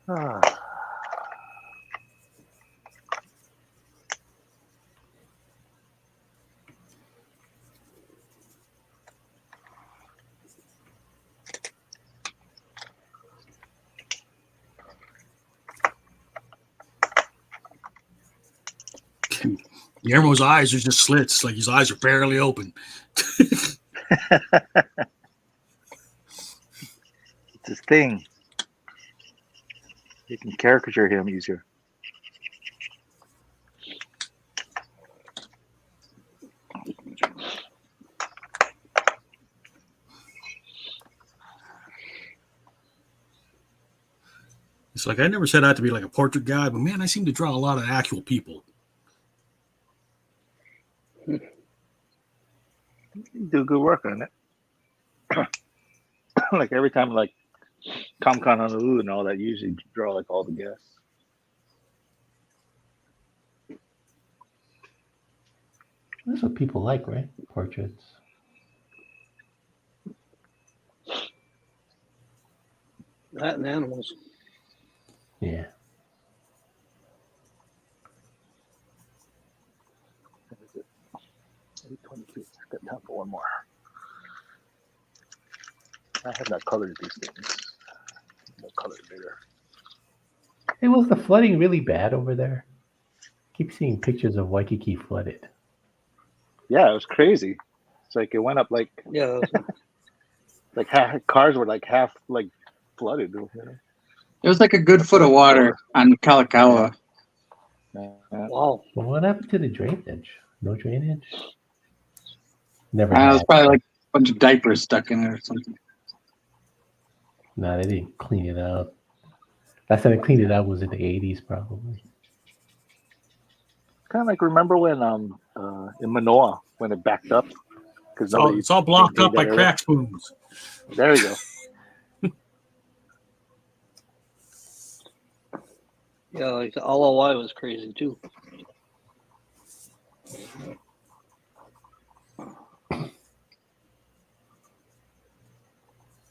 Speaker 3: Ah.
Speaker 1: Guillermo's eyes are just slits, like his eyes are barely open.
Speaker 3: It's his thing. You can caricature him easier.
Speaker 1: It's like I never set out to be like a portrait guy, but man, I seem to draw a lot of actual people.
Speaker 3: You do good work on it. Like every time, like Comic-Con Honolulu and all that, you usually draw like all the guests.
Speaker 7: That's what people like, right? Portraits.
Speaker 4: That and animals.
Speaker 7: Yeah.
Speaker 3: What is it? 822. Got time for one more. I have not colored these things. More colored bigger.
Speaker 7: Hey, was the flooding really bad over there? Keep seeing pictures of Waikiki flooded.
Speaker 3: Yeah, it was crazy. It's like it went up like
Speaker 4: Yeah.
Speaker 3: like half, cars were like half like flooded. You know?
Speaker 5: It was like a good foot of water on Kalakaua.
Speaker 4: Wow.
Speaker 7: Well, what happened to the drainage? No drainage? Never
Speaker 5: It was
Speaker 7: had.
Speaker 5: probably like a bunch of diapers stuck in it or something.
Speaker 7: No, they didn't clean it out. Last time they cleaned it out was in the 80s, probably.
Speaker 3: Kind of like remember when in Manoa when it backed up because
Speaker 1: It's all blocked up by crack spoons.
Speaker 3: There you go.
Speaker 4: Yeah, like the LOI was crazy too.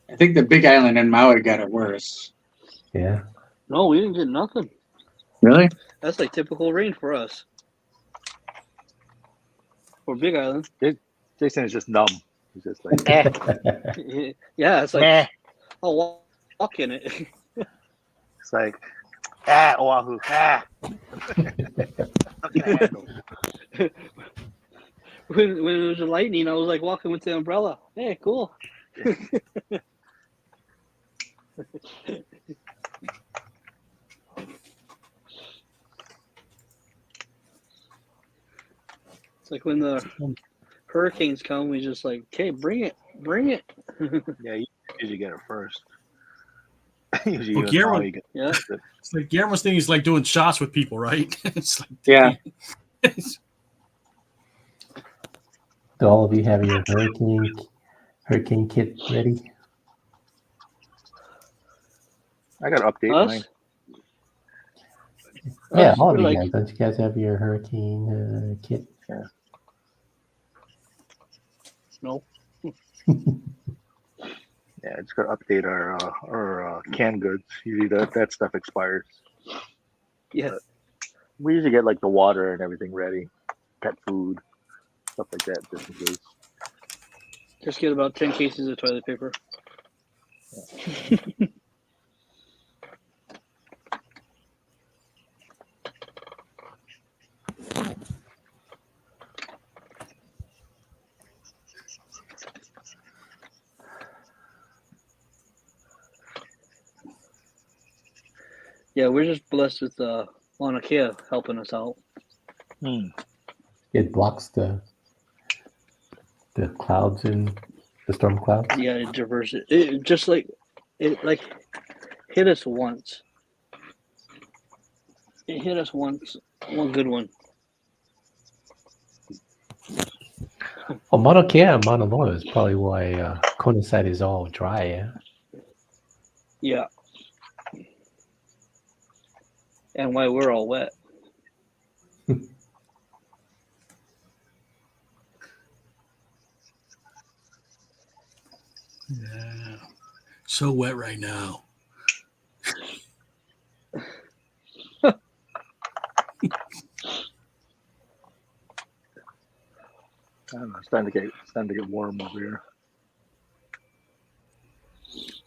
Speaker 5: I think the Big Island in Maui got it worse.
Speaker 7: Yeah.
Speaker 4: No, we didn't get nothing.
Speaker 5: Really?
Speaker 4: That's like typical rain for us. For Big Island.
Speaker 3: Jason is just numb. He's just like,
Speaker 4: Yeah, it's like,
Speaker 3: meh.
Speaker 4: I'll walk in it.
Speaker 3: It's like, Oahu, Okay.
Speaker 4: When it was lightning, I was like walking with the umbrella. Hey, cool. It's like when the hurricanes come, we just like, okay, bring it.
Speaker 3: Yeah, you usually get it first. Usually
Speaker 1: Well,
Speaker 3: you
Speaker 1: Guillermo,
Speaker 3: you get
Speaker 4: Yeah.
Speaker 1: it's like Guillermo's thing is like doing shots with people, right? It's like,
Speaker 5: Yeah.
Speaker 7: Do all of you have your hurricane kit ready?
Speaker 3: I got to update
Speaker 4: Us?
Speaker 3: mine.
Speaker 7: Yeah,
Speaker 4: Us,
Speaker 7: all of
Speaker 4: we're
Speaker 7: you
Speaker 4: like,
Speaker 7: guys. Don't you guys have your hurricane kit?
Speaker 4: no.
Speaker 3: Yeah, it's got to update our canned goods. Usually that stuff expires.
Speaker 4: Yeah.
Speaker 3: But we usually get like the water and everything ready, pet food, stuff like that, just in case.
Speaker 4: Just get about 10 cases of toilet paper. Yeah, we're just blessed with Mauna Kea helping us out.
Speaker 7: It blocks the clouds and the storm clouds.
Speaker 4: Yeah, it diverse it. It just like it like hit us once. It hit us once. One good one.
Speaker 7: Oh, Mauna Kea and Mauna Loa is probably why Kona side is all dry. Yeah.
Speaker 4: Yeah. And why we're all wet.
Speaker 1: yeah, so wet right now.
Speaker 3: I don't know. It's starting to get warm over here.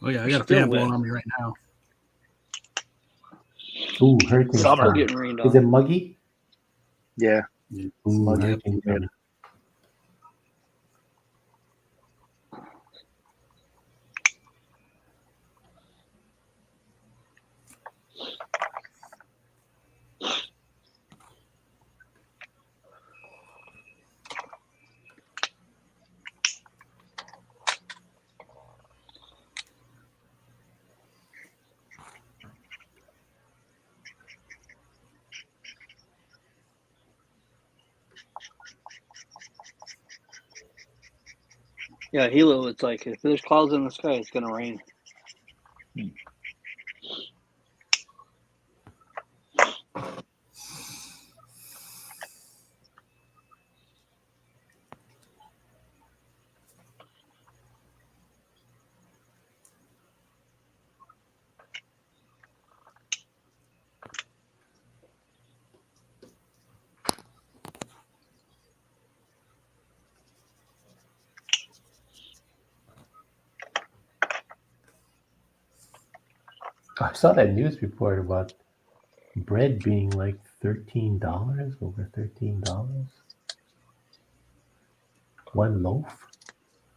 Speaker 1: Oh yeah, I got a fan blowing on me right now.
Speaker 7: Ooh, hurricane.
Speaker 3: Summer.
Speaker 4: Still getting rained on.
Speaker 7: Is it muggy?
Speaker 3: Yeah.
Speaker 7: Ooh,
Speaker 3: Muggy.
Speaker 7: hurricane coming.
Speaker 4: Yeah, Hilo, it's like if there's clouds in the sky, it's gonna rain.
Speaker 7: I saw that news report about bread being like $13, over $13. One loaf.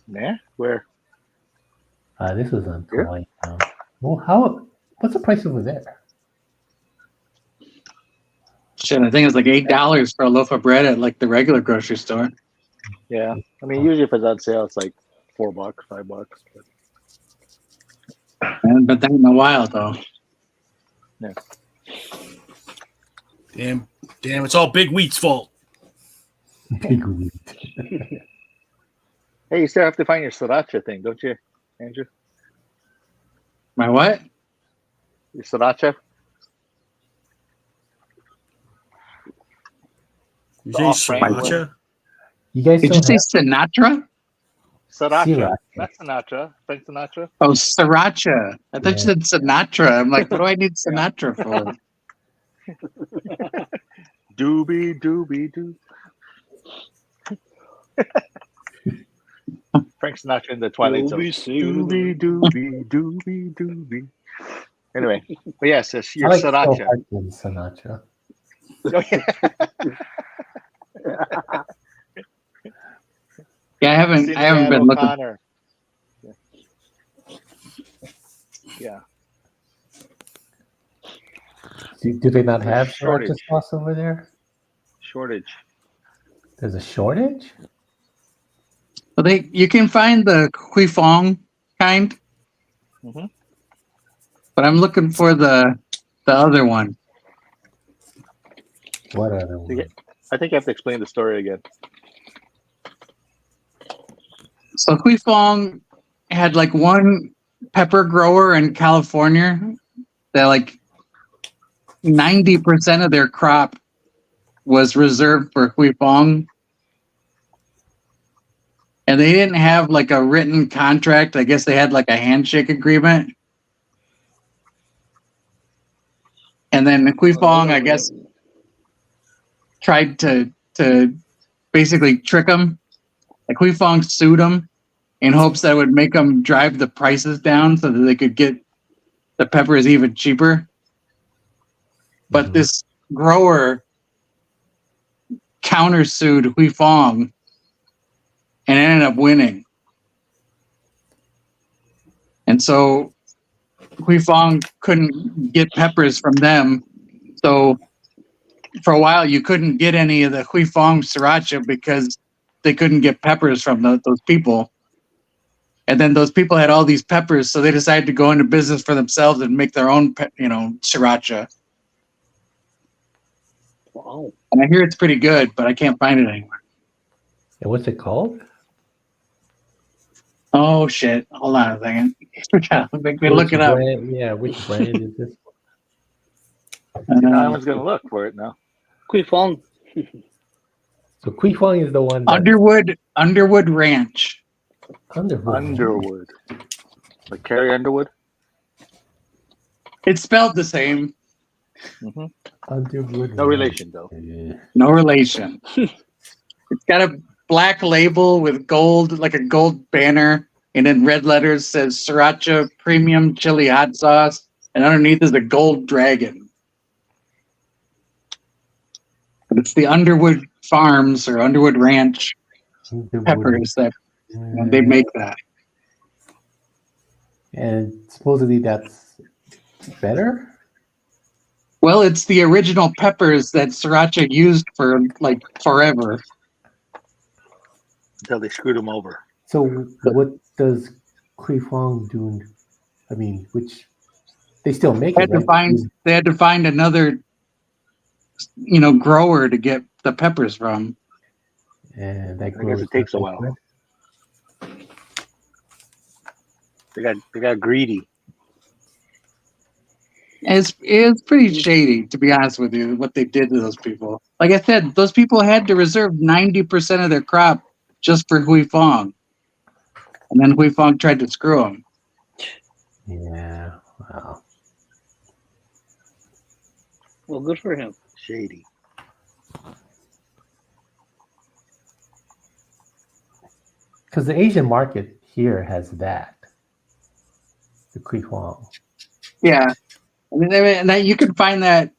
Speaker 3: Yeah. Where?
Speaker 7: This was on
Speaker 3: Here?
Speaker 7: Kauai. Well, what's the price over there?
Speaker 5: Shit, I think it's like $8 for a loaf of bread at like the regular grocery store.
Speaker 3: Yeah. I mean, usually if it's on sale, it's like $4, $5. But
Speaker 5: And but that in a while though.
Speaker 1: Damn, it's all Big Wheat's fault.
Speaker 7: Big wheat.
Speaker 3: hey, you still have to find your sriracha thing, don't you, Andrew?
Speaker 5: My what?
Speaker 3: Your sriracha?
Speaker 1: You
Speaker 3: The
Speaker 1: say
Speaker 3: off-brand
Speaker 1: sriracha?
Speaker 7: You guys
Speaker 5: Did you
Speaker 7: don't
Speaker 5: say
Speaker 7: have
Speaker 5: Sinatra?
Speaker 3: Sriracha.
Speaker 7: Sriracha.
Speaker 3: Not Sinatra. Frank Sinatra.
Speaker 5: Oh, Sriracha. I thought you said Sinatra. I'm like, what do I need Sinatra for?
Speaker 3: Doobie doobie doo. Frank Sinatra in the Twilight Zone. Doobie doobie doobie doobie. Anyway, but yes, it's your
Speaker 7: I like Phil
Speaker 3: sriracha.
Speaker 7: Hartman Sinatra.
Speaker 3: Oh, yeah.
Speaker 5: Yeah, I haven't
Speaker 3: Cynthia
Speaker 5: been looking.
Speaker 3: O'Connor. Yeah.
Speaker 7: Do they not
Speaker 3: There's
Speaker 7: have
Speaker 3: shortage.
Speaker 7: sriracha sauce over there?
Speaker 3: Shortage.
Speaker 7: There's a shortage?
Speaker 5: Well, you can find the Hui Fong kind,
Speaker 3: Mhm.
Speaker 5: but I'm looking for the other one.
Speaker 7: What other one?
Speaker 3: I think I have to explain the story again.
Speaker 5: So Hui Fong had like one pepper grower in California that like 90% of their crop was reserved for Hui Fong. And they didn't have like a written contract. I guess they had like a handshake agreement. And then Hui Fong, I guess, tried to basically trick them. Like Hui Fong sued them in hopes that it would make them drive the prices down so that they could get the peppers even cheaper. But this grower countersued Hui Fong and ended up winning. And so Hui Fong couldn't get peppers from them. So for a while, you couldn't get any of the Hui Fong sriracha because they couldn't get peppers from those people. And then those people had all these peppers, so they decided to go into business for themselves and make their own, sriracha.
Speaker 4: Wow.
Speaker 5: And I hear it's pretty good, but I can't find it anywhere.
Speaker 7: And what's it called?
Speaker 5: Oh shit! Hold on a second. Make me
Speaker 7: Which
Speaker 5: look it up.
Speaker 7: brand- Yeah, which brand is this?
Speaker 3: I was going to look for it now.
Speaker 4: Hui Fong.
Speaker 7: So Hui Fong is the one that
Speaker 5: Underwood Ranch.
Speaker 3: Underwood. Like Carrie Underwood?
Speaker 5: It's spelled the same.
Speaker 7: Underwood.
Speaker 3: No relation, though.
Speaker 7: Yeah.
Speaker 5: No relation. It's got a black label with gold, like a gold banner, and in red letters says Sriracha Premium Chili Hot Sauce, and underneath is a gold dragon. But it's the Underwood Farms or Underwood Ranch peppers that they make that.
Speaker 7: And supposedly that's better?
Speaker 5: Well, it's the original peppers that Sriracha used for like forever.
Speaker 3: Until they screwed him over.
Speaker 7: So what does Kui Fong do? I mean, which they still make it, right?
Speaker 5: They had to find another, grower to get the peppers from.
Speaker 7: And that
Speaker 3: I guess it takes a while. They got greedy.
Speaker 5: It's pretty shady, to be honest with you, what they did to those people. Like I said, those people had to reserve 90% of their crop just for Hui Fong. And then Hui Fong tried to screw them.
Speaker 7: Yeah, wow.
Speaker 4: Well, good for him.
Speaker 3: Shady.
Speaker 7: Because the Asian market here has that. The Kui Fong.
Speaker 5: Yeah. I mean, that you could find that,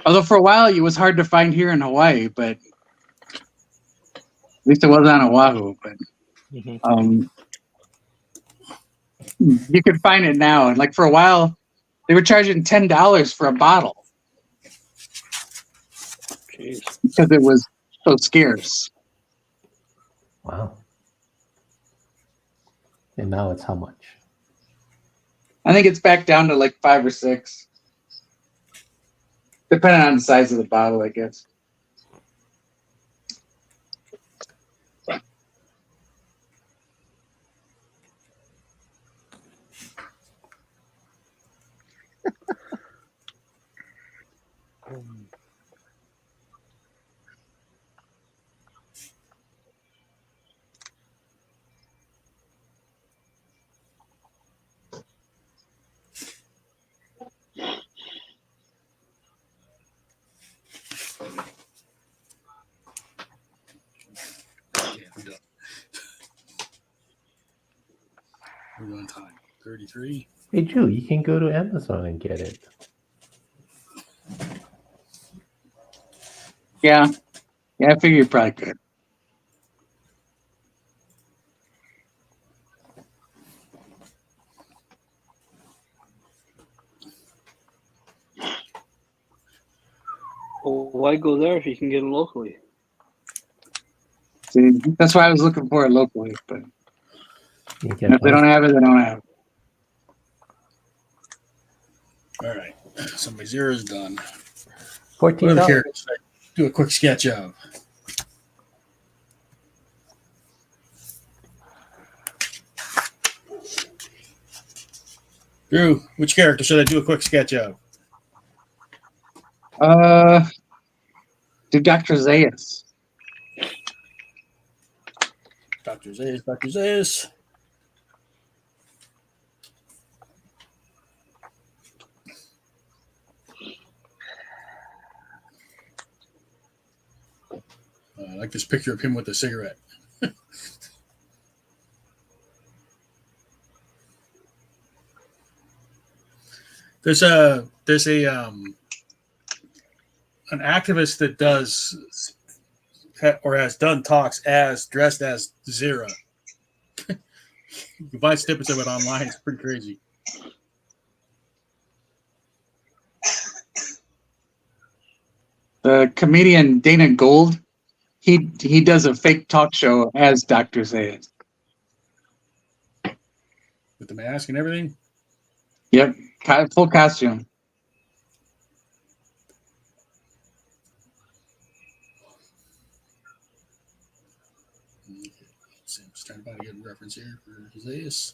Speaker 5: although for a while it was hard to find here in Hawaii, but at least it was on Oahu. But you could find it now. And like for a while, they were charging $10 for a bottle.
Speaker 4: Jeez.
Speaker 5: Because it was so scarce.
Speaker 7: Wow. And now it's how much?
Speaker 5: I think it's back down to like 5 or 6. Depending on the size of the bottle, I guess.
Speaker 1: We're on time. 33.
Speaker 7: Hey, Drew, you can go to Amazon and get it.
Speaker 5: Yeah. Yeah, I figure you probably could.
Speaker 4: Well, why go there if you can get it locally?
Speaker 5: See, that's why I was looking for it locally. But if they
Speaker 7: both.
Speaker 5: don't have it, they don't have it.
Speaker 1: All right. So my zero is done.
Speaker 7: $14.
Speaker 1: What other characters should I do a quick sketch of? Drew, which character should I do a quick sketch of?
Speaker 5: Do Dr. Zayas.
Speaker 1: Dr. Zayas, Dr. Zayas. I like this picture of him with a cigarette. There's an activist that does or has done talks as dressed as Zira. You can find snippets of it online. It's pretty crazy.
Speaker 5: The comedian Dana Gold, he does a fake talk show as Dr. Zayas.
Speaker 1: With the mask and everything?
Speaker 5: Yep, full costume.
Speaker 1: I'm just trying to find a good reference here for Zayas.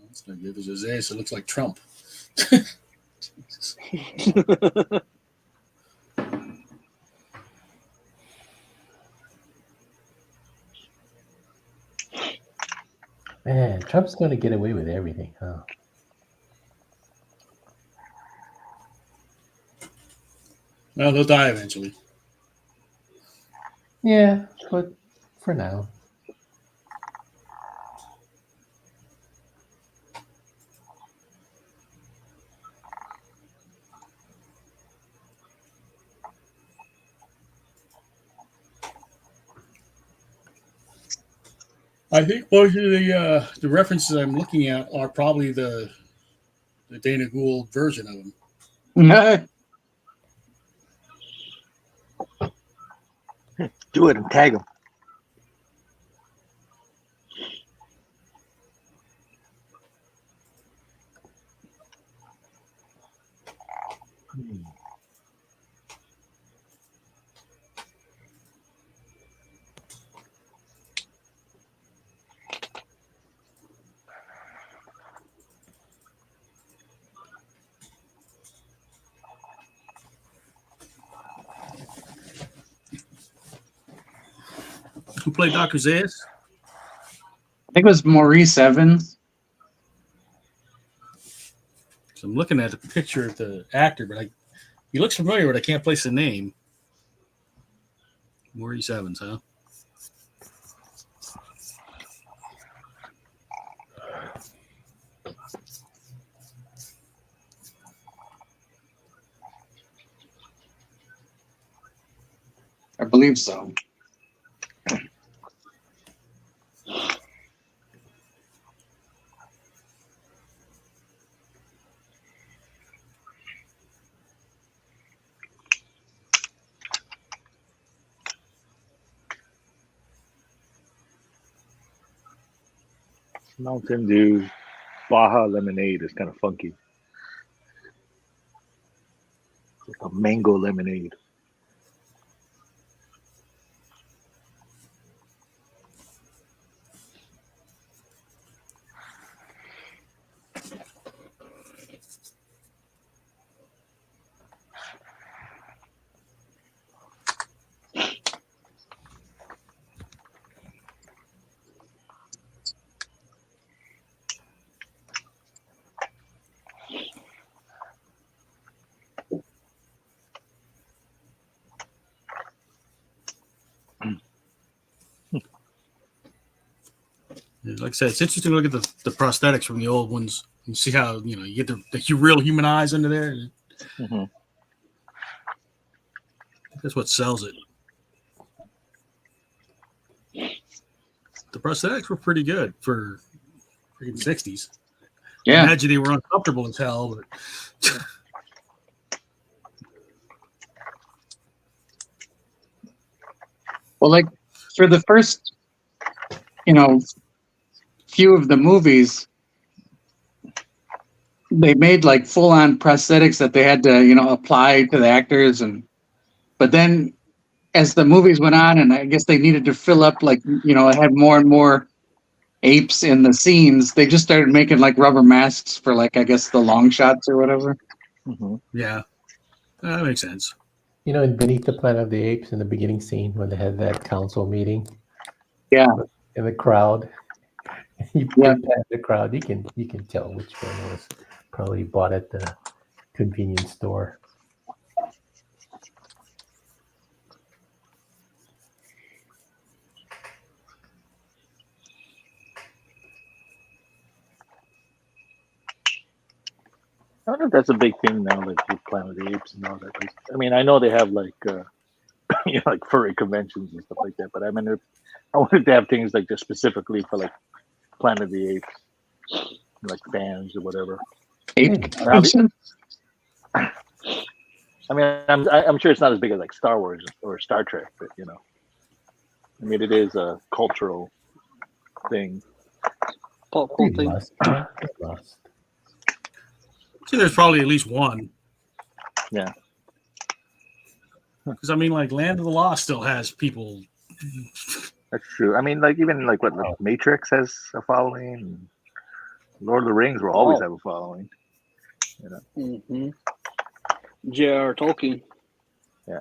Speaker 1: It's not good. There's a Zayas. It looks like Trump.
Speaker 7: Man, Trump's going to get away with everything, huh?
Speaker 1: Well, they'll die eventually.
Speaker 7: Yeah, but for now.
Speaker 1: I think most of the references I'm looking at are probably the Dana Gould version of them.
Speaker 3: Do it and tag him.
Speaker 1: Who played Dr. Zayas?
Speaker 5: I think it was Maurice Evans.
Speaker 1: So I'm looking at the picture of the actor, but he looks familiar, but I can't place the name. Maurice Evans, huh?
Speaker 5: I believe so.
Speaker 3: Mountain Dew Baja lemonade is kind of funky. It's like a mango lemonade.
Speaker 1: Like I said, it's interesting to look at the prosthetics from the old ones and see how you get the real human eyes under there.
Speaker 3: Mm-hmm.
Speaker 1: That's what sells it. The prosthetics were pretty good for freaking 60s.
Speaker 5: Yeah.
Speaker 1: I imagine they were uncomfortable as hell, but
Speaker 5: Well, like for the first, few of the movies, they made like full-on prosthetics that they had to, apply to the actors, but then as the movies went on, and I guess they needed to fill up, like, had more and more apes in the scenes, they just started making like rubber masks for, like, I guess the long shots or whatever.
Speaker 3: Mm-hmm.
Speaker 1: yeah, that makes sense.
Speaker 7: In Beneath the Planet of the Apes, in the beginning scene when they had that council meeting,
Speaker 5: Yeah.
Speaker 7: in the crowd, you
Speaker 5: Yeah.
Speaker 7: put that in the crowd, you can tell which one was probably bought at the convenience store.
Speaker 3: I wonder if that's a big thing now, like with Planet of the Apes and all that. Like, I mean, I know they have like like furry conventions and stuff like that, but I mean, I wonder if they have things like just specifically for like Planet of the Apes, like fans or whatever.
Speaker 5: Ape.
Speaker 3: I mean, I'm sure it's not as big as like Star Wars or Star Trek, but I mean, it is a cultural thing.
Speaker 4: Pop culture.
Speaker 7: Lost.
Speaker 1: See, there's probably at least one.
Speaker 3: Yeah.
Speaker 1: Because I mean, like Land of the Lost still has people.
Speaker 3: That's true. I mean, like even like what like Matrix has a following. Lord of the Rings will always have a following.
Speaker 4: Mm-hmm. J.R. Tolkien.
Speaker 3: Yeah.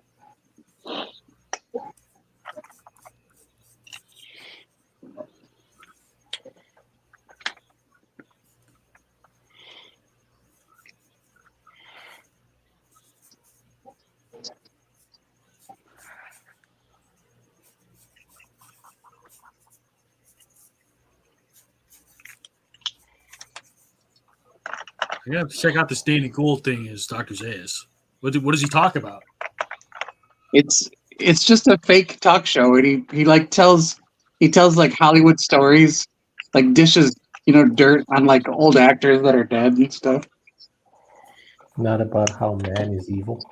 Speaker 1: You have to check out this Danny Gould thing as Dr. Zayas. What does he talk about?
Speaker 5: It's just a fake talk show, and he like tells like Hollywood stories, like dishes dirt on like old actors that are dead and stuff.
Speaker 7: Not about how man is evil.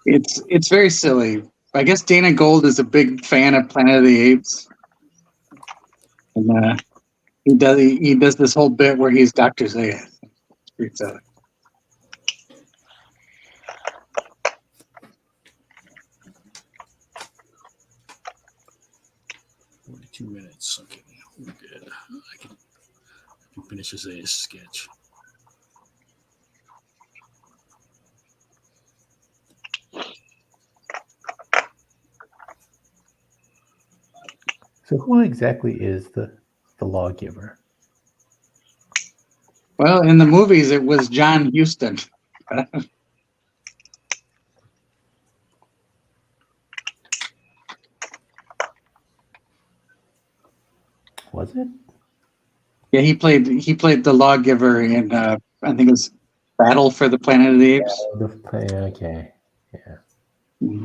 Speaker 5: It's very silly. I guess Dana Gould is a big fan of Planet of the Apes, and he does this whole bit where he's Dr. Zayas. It's pretty silly.
Speaker 1: Minutes. Okay, we're good. I can finish this Zayas sketch.
Speaker 7: So who exactly is the lawgiver?
Speaker 5: Well, in the movies, it was John Huston.
Speaker 7: Was it?
Speaker 5: Yeah, he played the lawgiver in I think it was Battle for the Planet of the Apes.
Speaker 7: Okay. Yeah.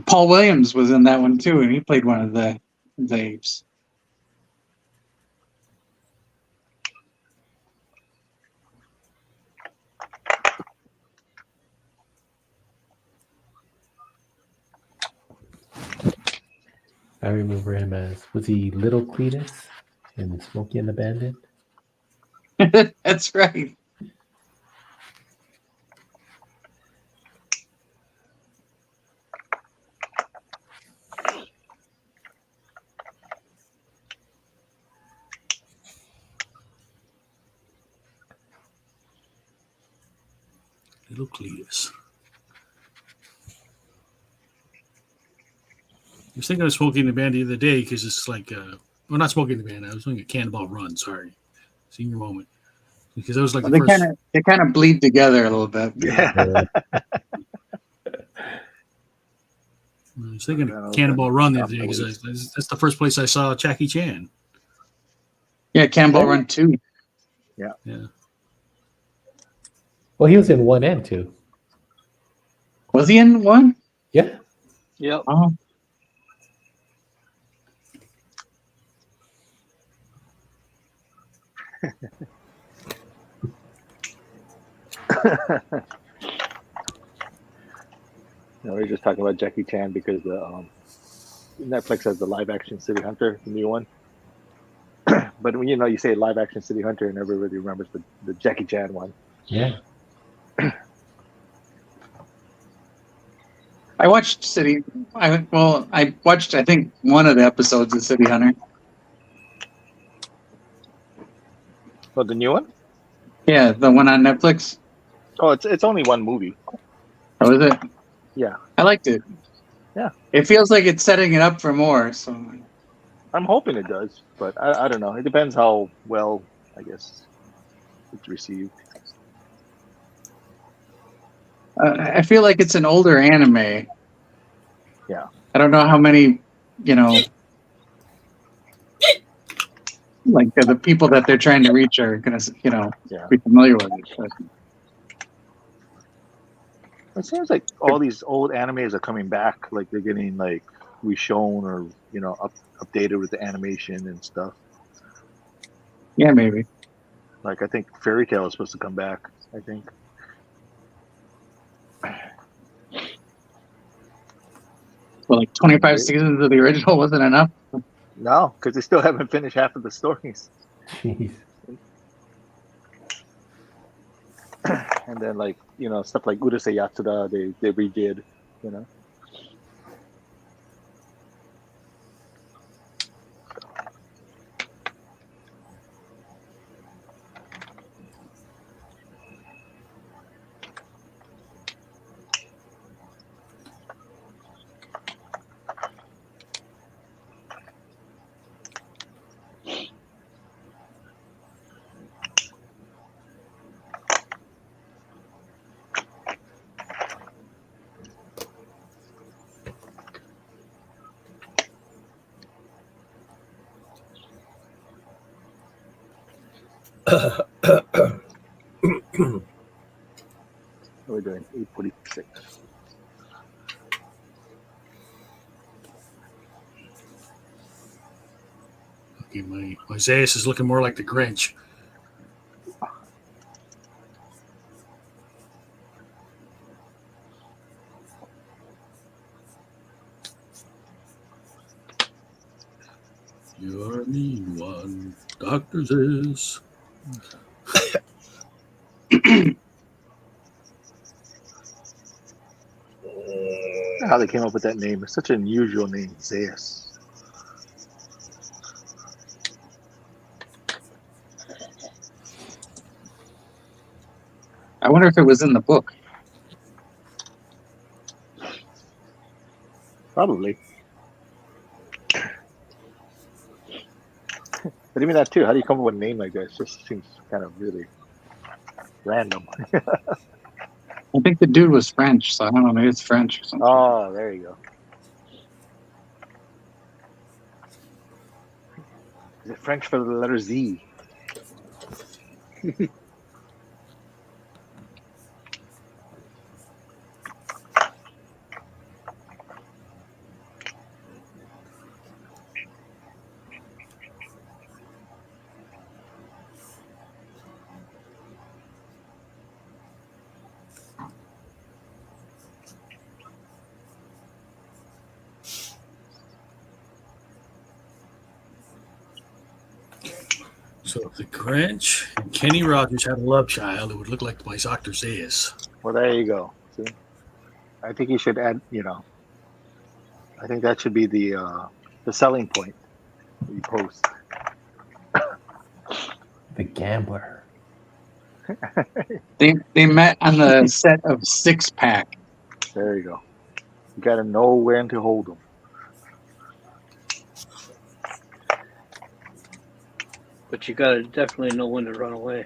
Speaker 5: Paul Williams was in that one too, and he played one of the apes.
Speaker 7: I remember him as, was he Little Cletus in Smokey and the Bandit?
Speaker 5: That's right.
Speaker 1: Little Cletus. I was thinking of Smoking the Band the other day because it's like, well, not Smoking the Band. I was doing a Cannonball Run. Sorry, senior moment, because that was like
Speaker 5: Well,
Speaker 1: the first.
Speaker 5: They kind of bleed together a little bit.
Speaker 3: Yeah.
Speaker 1: I was thinking of Cannonball Run the other day because that's the first place I saw Jackie Chan.
Speaker 5: Yeah, Cannonball Run 2.
Speaker 1: Yeah.
Speaker 7: Well, he was in 1 and 2.
Speaker 5: Was he in 1?
Speaker 7: Yeah.
Speaker 4: Yep.
Speaker 5: Oh.
Speaker 3: No, we're just talking about Jackie Chan because the Netflix has the live action City Hunter, the new one. But when you say live action City Hunter, and everybody remembers the Jackie Chan one.
Speaker 7: Yeah.
Speaker 5: I watched I watched I think one of the episodes of City Hunter.
Speaker 3: Oh, the new one?
Speaker 5: Yeah, the one on Netflix.
Speaker 3: Oh, it's only one movie.
Speaker 5: Oh, is it?
Speaker 3: Yeah.
Speaker 5: I liked it.
Speaker 3: Yeah.
Speaker 5: It feels like it's setting it up for more. So
Speaker 3: I'm hoping it does, but I don't know. It depends how well, I guess, it's received.
Speaker 5: I feel like it's an older anime.
Speaker 3: Yeah.
Speaker 5: I don't know how many, like the people that they're trying to reach are gonna, be familiar with it. But.
Speaker 3: It seems like all these old animes are coming back. Like they're getting like reshown or updated with the animation and stuff.
Speaker 5: Yeah, maybe.
Speaker 3: Like I think Fairy Tail is supposed to come back. I think.
Speaker 5: Well, like 25 seasons of the original wasn't enough.
Speaker 3: No, because they still haven't finished half of the stories.
Speaker 7: Jeez.
Speaker 3: And then stuff like Urusei Yatsura, they redid, We're doing 8:46.
Speaker 1: Okay, my Zayas is looking more like the Grinch. You're a mean one, Dr. Zayas.
Speaker 3: How they came up with that name. It's such an unusual name, Zayas.
Speaker 5: I wonder if it was in the book.
Speaker 3: Probably. But even that too, how do you come up with a name like that? It just seems kind of really random.
Speaker 5: I think the dude was French, so I don't know, maybe it's French or something.
Speaker 3: Oh, there you go. Is it French for the letter Z?
Speaker 1: So if the Grinch and Kenny Rogers had a love child, it would look like my Dr. Zayas.
Speaker 3: Well, there you go. See? I think you should add, I think that should be the selling point you post.
Speaker 7: The gambler.
Speaker 5: They met on the set of Six Pack.
Speaker 3: There you go. You got to know when to hold them.
Speaker 4: But you gotta definitely know when to run away.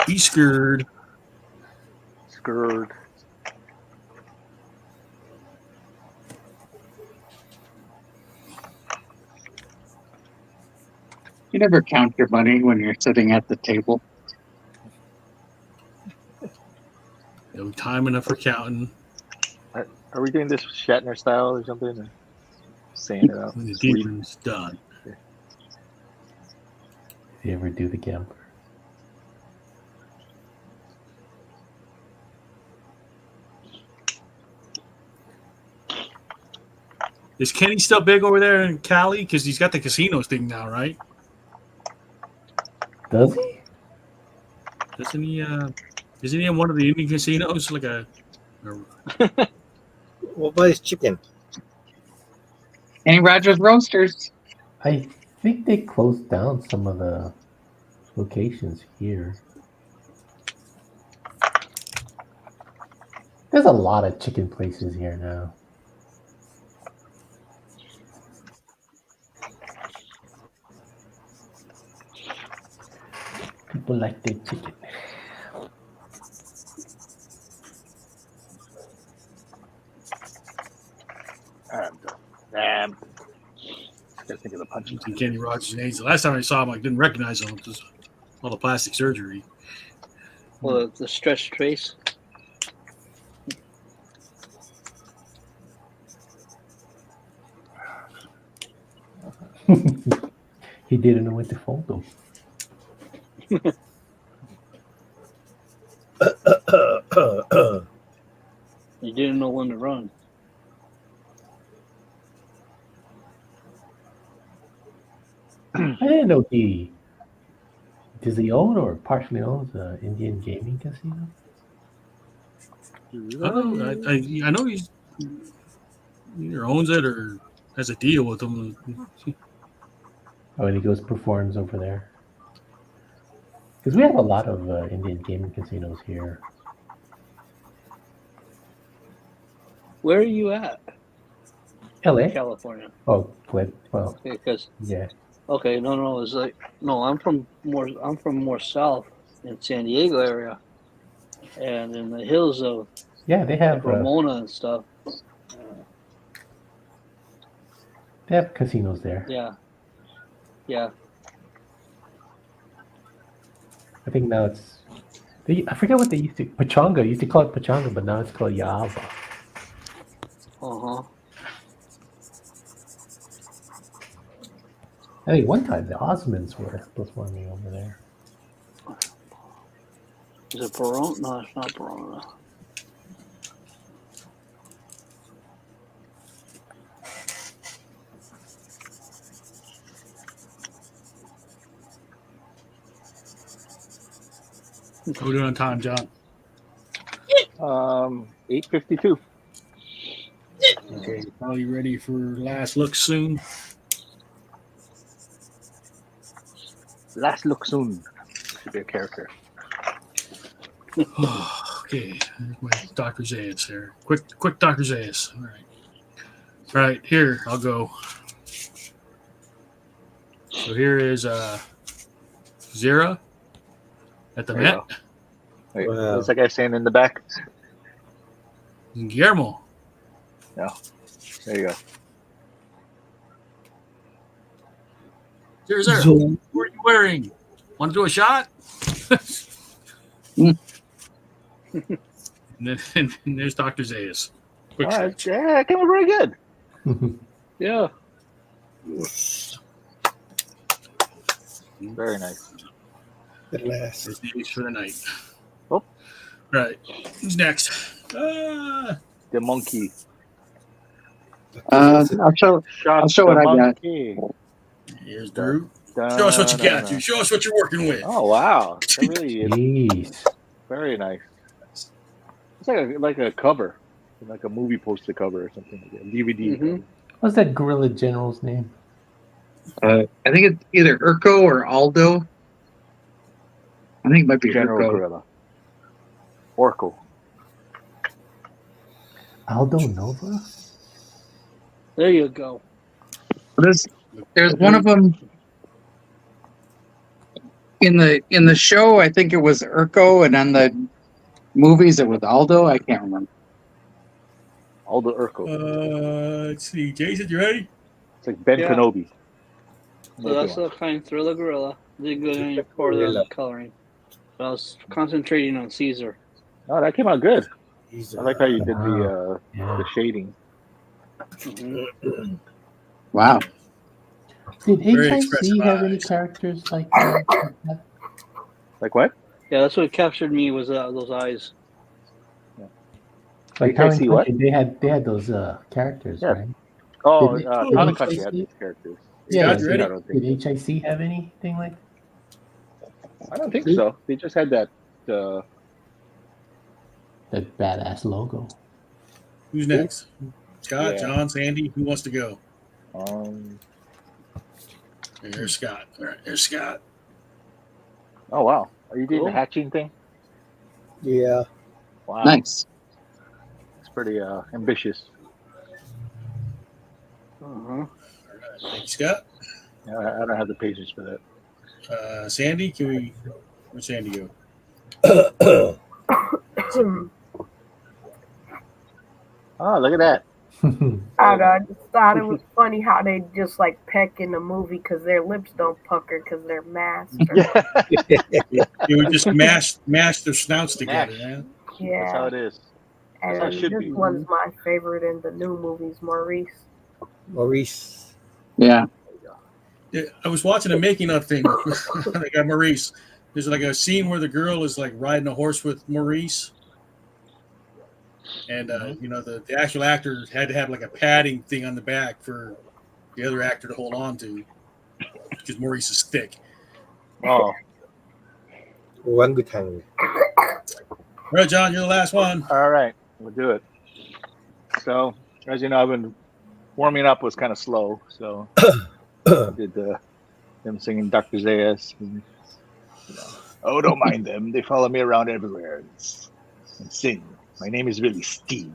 Speaker 1: Be scared.
Speaker 3: Scared.
Speaker 5: You never count your money when you're sitting at the table.
Speaker 1: No time enough for counting.
Speaker 3: Are we doing this Shatner style or something? Or saying it out.
Speaker 1: When the demon's done.
Speaker 7: Did you ever do the gambler?
Speaker 1: Is Kenny still big over there in Cali? Because he's got the casinos thing now, right?
Speaker 7: Does he?
Speaker 1: Isn't he in one of the Indian casinos? Like a
Speaker 2: What about his chicken?
Speaker 5: Kenny Rogers Roasters.
Speaker 7: I think they closed down some of the locations here. There's a lot of chicken places here now. People like their chicken.
Speaker 3: I'm done. Damn. Gotta think of the punches.
Speaker 1: and Kenny Rogers and age. The last time I saw him, I didn't recognize him because all the plastic surgery.
Speaker 4: Well, the stretch trace.
Speaker 7: He didn't know when to fold them.
Speaker 4: You didn't know when to run.
Speaker 7: I didn't know does he own or partially owns the Indian gaming casino?
Speaker 1: I know he's either owns it or has a deal with them.
Speaker 7: Oh, and he goes performs over there. Because we have a lot of Indian gaming casinos here.
Speaker 4: Where are you at?
Speaker 7: LA?
Speaker 4: California.
Speaker 7: Oh, well,
Speaker 4: Because
Speaker 7: yeah.
Speaker 4: okay, no, it's like no. I'm from more south in San Diego area, and in the hills of
Speaker 7: Yeah, they have.
Speaker 4: Ramona and stuff.
Speaker 7: They have casinos there.
Speaker 4: Yeah. Yeah.
Speaker 7: I think now it's. I forget what they used to. Pachanga. Used to call it Pachanga, but now it's called Yava.
Speaker 4: Uh-huh.
Speaker 7: I think one time the Osmonds were performing over there.
Speaker 4: Is it Verona? No, it's not Verona.
Speaker 1: What are we doing on time, John?
Speaker 3: 8:52.
Speaker 1: Okay, probably ready for last look soon.
Speaker 3: Last look soon. Should be a character.
Speaker 1: Okay, my Dr. Zayas here. Quick Dr. Zayas. All right, here, I'll go. So here is Zira at the
Speaker 3: There you
Speaker 1: Met.
Speaker 3: go. Wait,
Speaker 2: Wow.
Speaker 3: what's that guy saying in the back?
Speaker 1: Guillermo.
Speaker 3: No. There you go.
Speaker 1: Zira.
Speaker 2: Zoom.
Speaker 1: What are you wearing? Want to do a shot? and then there's Dr. Zayas. Quick
Speaker 3: All right.
Speaker 1: stretch.
Speaker 3: Yeah, that came out very good.
Speaker 4: Yeah.
Speaker 3: Very nice.
Speaker 2: At last.
Speaker 1: There's the ace for the night.
Speaker 3: Oh.
Speaker 1: Right. Who's next?
Speaker 3: The monkey.
Speaker 5: I'll show what I got.
Speaker 1: Here's Drew. Show us what you got, dude. Show us what you're working with.
Speaker 3: Oh wow, that really is
Speaker 7: Jeez.
Speaker 3: very nice. It's like a cover, like a movie poster cover or something like that. DVD.
Speaker 4: Mhm.
Speaker 7: What's that Gorilla General's name?
Speaker 5: I think it's either Urko or Aldo. I think it might be
Speaker 3: General
Speaker 5: Urko.
Speaker 3: Gorilla. Orko.
Speaker 7: Aldo Nova?
Speaker 4: There you go.
Speaker 5: There's one of them in the show. I think it was Urko, and on the movies it was Aldo. I can't remember.
Speaker 3: Aldo Urko.
Speaker 1: Let's see. Jason, you ready?
Speaker 3: It's like Ben
Speaker 4: Yeah.
Speaker 3: Kenobi.
Speaker 4: So that's the kind of Thriller Gorilla. Did good in for the coloring. But I was concentrating on Caesar.
Speaker 3: Oh, that came out good.
Speaker 2: He's
Speaker 3: I like how you did
Speaker 7: Yeah.
Speaker 3: the shading.
Speaker 4: Mhm.
Speaker 5: Wow.
Speaker 7: Did
Speaker 1: Very
Speaker 7: HIC
Speaker 1: expressive
Speaker 7: have any
Speaker 1: eyes.
Speaker 7: characters like that?
Speaker 3: Like what?
Speaker 4: Yeah, that's what captured me was those eyes.
Speaker 7: Like
Speaker 3: HIC
Speaker 7: Town and
Speaker 3: what?
Speaker 7: Country, they had those characters,
Speaker 3: Yeah.
Speaker 7: right?
Speaker 3: Oh,
Speaker 7: Did-
Speaker 3: Town
Speaker 7: did
Speaker 3: and Country had
Speaker 7: HIC
Speaker 3: these characters.
Speaker 7: Yeah,
Speaker 1: Scott, you ready?
Speaker 3: I don't think.
Speaker 7: Did HIC have anything like
Speaker 3: I don't think so. They just had that.
Speaker 7: that badass logo?
Speaker 1: Who's next? Scott,
Speaker 3: Yeah.
Speaker 1: John, Sandy. Who wants to go? There's Scott. All right, there's Scott.
Speaker 3: Oh wow, are you doing the
Speaker 4: Cool.
Speaker 3: hatching thing?
Speaker 2: Yeah.
Speaker 3: Wow,
Speaker 5: Nice.
Speaker 3: it's pretty ambitious.
Speaker 4: Uh-huh.
Speaker 1: All right, thank you, Scott.
Speaker 3: I don't have the patience for that.
Speaker 1: Sandy, can we? Where'd Sandy go?
Speaker 3: Oh, look at that.
Speaker 8: I just thought it was funny how they just like peck in the movie because their lips don't pucker because they're masked.
Speaker 1: They would just mash their snouts together.
Speaker 3: Mash.
Speaker 1: Man.
Speaker 3: That's how
Speaker 8: Yeah,
Speaker 3: it is.
Speaker 8: and
Speaker 3: how it should
Speaker 8: this
Speaker 3: be.
Speaker 8: one's my favorite in the new movies, Maurice.
Speaker 2: Maurice.
Speaker 5: Yeah.
Speaker 1: Yeah, I was watching a making of thing. They got Maurice. There's like a scene where the girl is like riding a horse with Maurice, and you know the actual actor had to have like a padding thing on the back for the other actor to hold on to because Maurice is thick.
Speaker 3: Oh,
Speaker 2: Orangutan.
Speaker 1: All right, John, you're the last one.
Speaker 3: all right, we'll do it. So, as you know, I've been warming up was kind of slow, so I did them singing Dr. Zayas. And, you know, oh, don't mind them. They follow me around everywhere and sing. My name is really Steve.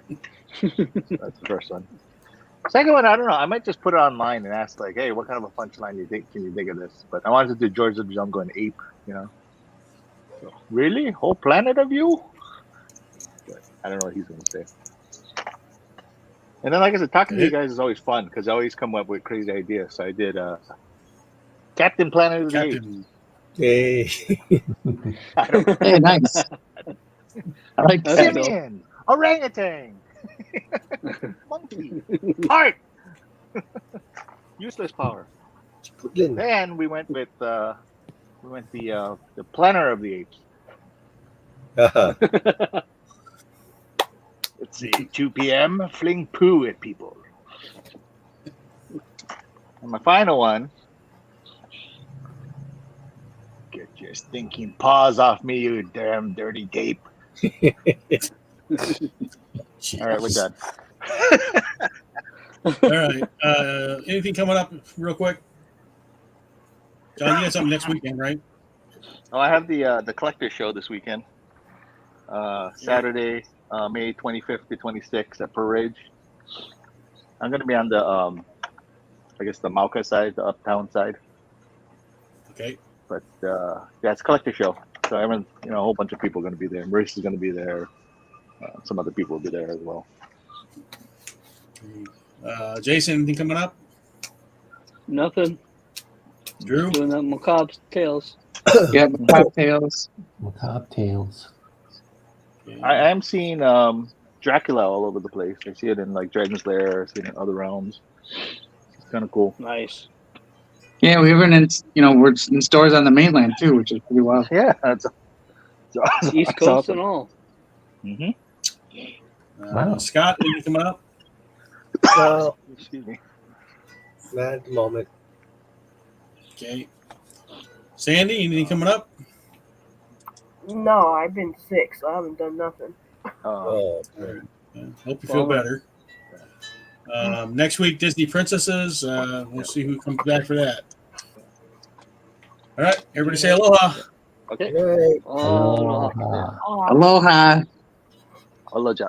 Speaker 3: That's the first one. Second one, I don't know. I might just put it online and ask, like, hey, what kind of a punchline can you think of this? But I wanted to do George of the Jungle and Ape, you know. So, really? Whole planet of you? But I don't know what he's going to say. And then, like I said, talking to you guys is always fun because I always come up with crazy ideas. So I did Captain Planet of the Apes.
Speaker 1: Captain.
Speaker 2: Hey.
Speaker 3: I don't know.
Speaker 5: Hey, nice. I like
Speaker 4: That's
Speaker 5: that.
Speaker 4: dope.
Speaker 3: Simian, orangutan, monkey, heart, useless power. Then we went with the Planner of the Apes. Let's see, 2 p.m. Fling poo at people. And my final one. Get your stinking paws off me, you damn dirty gape. All right, we're done.
Speaker 1: All right. Anything coming up real quick? John, you got something next weekend, right?
Speaker 3: Oh, I have the collector show this weekend. Saturday, May 25th to 26th at Parade. I'm gonna be on the I guess the Mauka side, the uptown side.
Speaker 1: Okay.
Speaker 3: But it's a collector show. So everyone, a whole bunch of people are gonna be there. Maurice is gonna be there. Some other people will be there as well.
Speaker 1: Jason, anything coming up?
Speaker 4: Nothing.
Speaker 1: Drew?
Speaker 4: Doing that macabre tales.
Speaker 5: Yeah, cocktails.
Speaker 7: Macabre tales.
Speaker 3: I am seeing Dracula all over the place. I see it in like Dragon's Lair. I see it in other realms. It's kind of cool.
Speaker 4: Nice.
Speaker 5: Yeah, we even we're in stores on the mainland too, which is pretty wild.
Speaker 3: Yeah, it's awesome.
Speaker 4: East Coast and all.
Speaker 3: Mm-hmm.
Speaker 7: Wow.
Speaker 1: Scott, anything coming up?
Speaker 2: No,
Speaker 3: Excuse me.
Speaker 2: not at the moment.
Speaker 1: Okay. Sandy, anything coming up?
Speaker 8: No, I've been sick, so I haven't done nothing.
Speaker 2: Oh,
Speaker 1: Hope you feel better. Next week, Disney Princesses. We'll see who comes back for that. All right. Everybody say aloha.
Speaker 3: Okay.
Speaker 2: right.
Speaker 7: Aloha.
Speaker 5: Aloha.
Speaker 3: Aloha.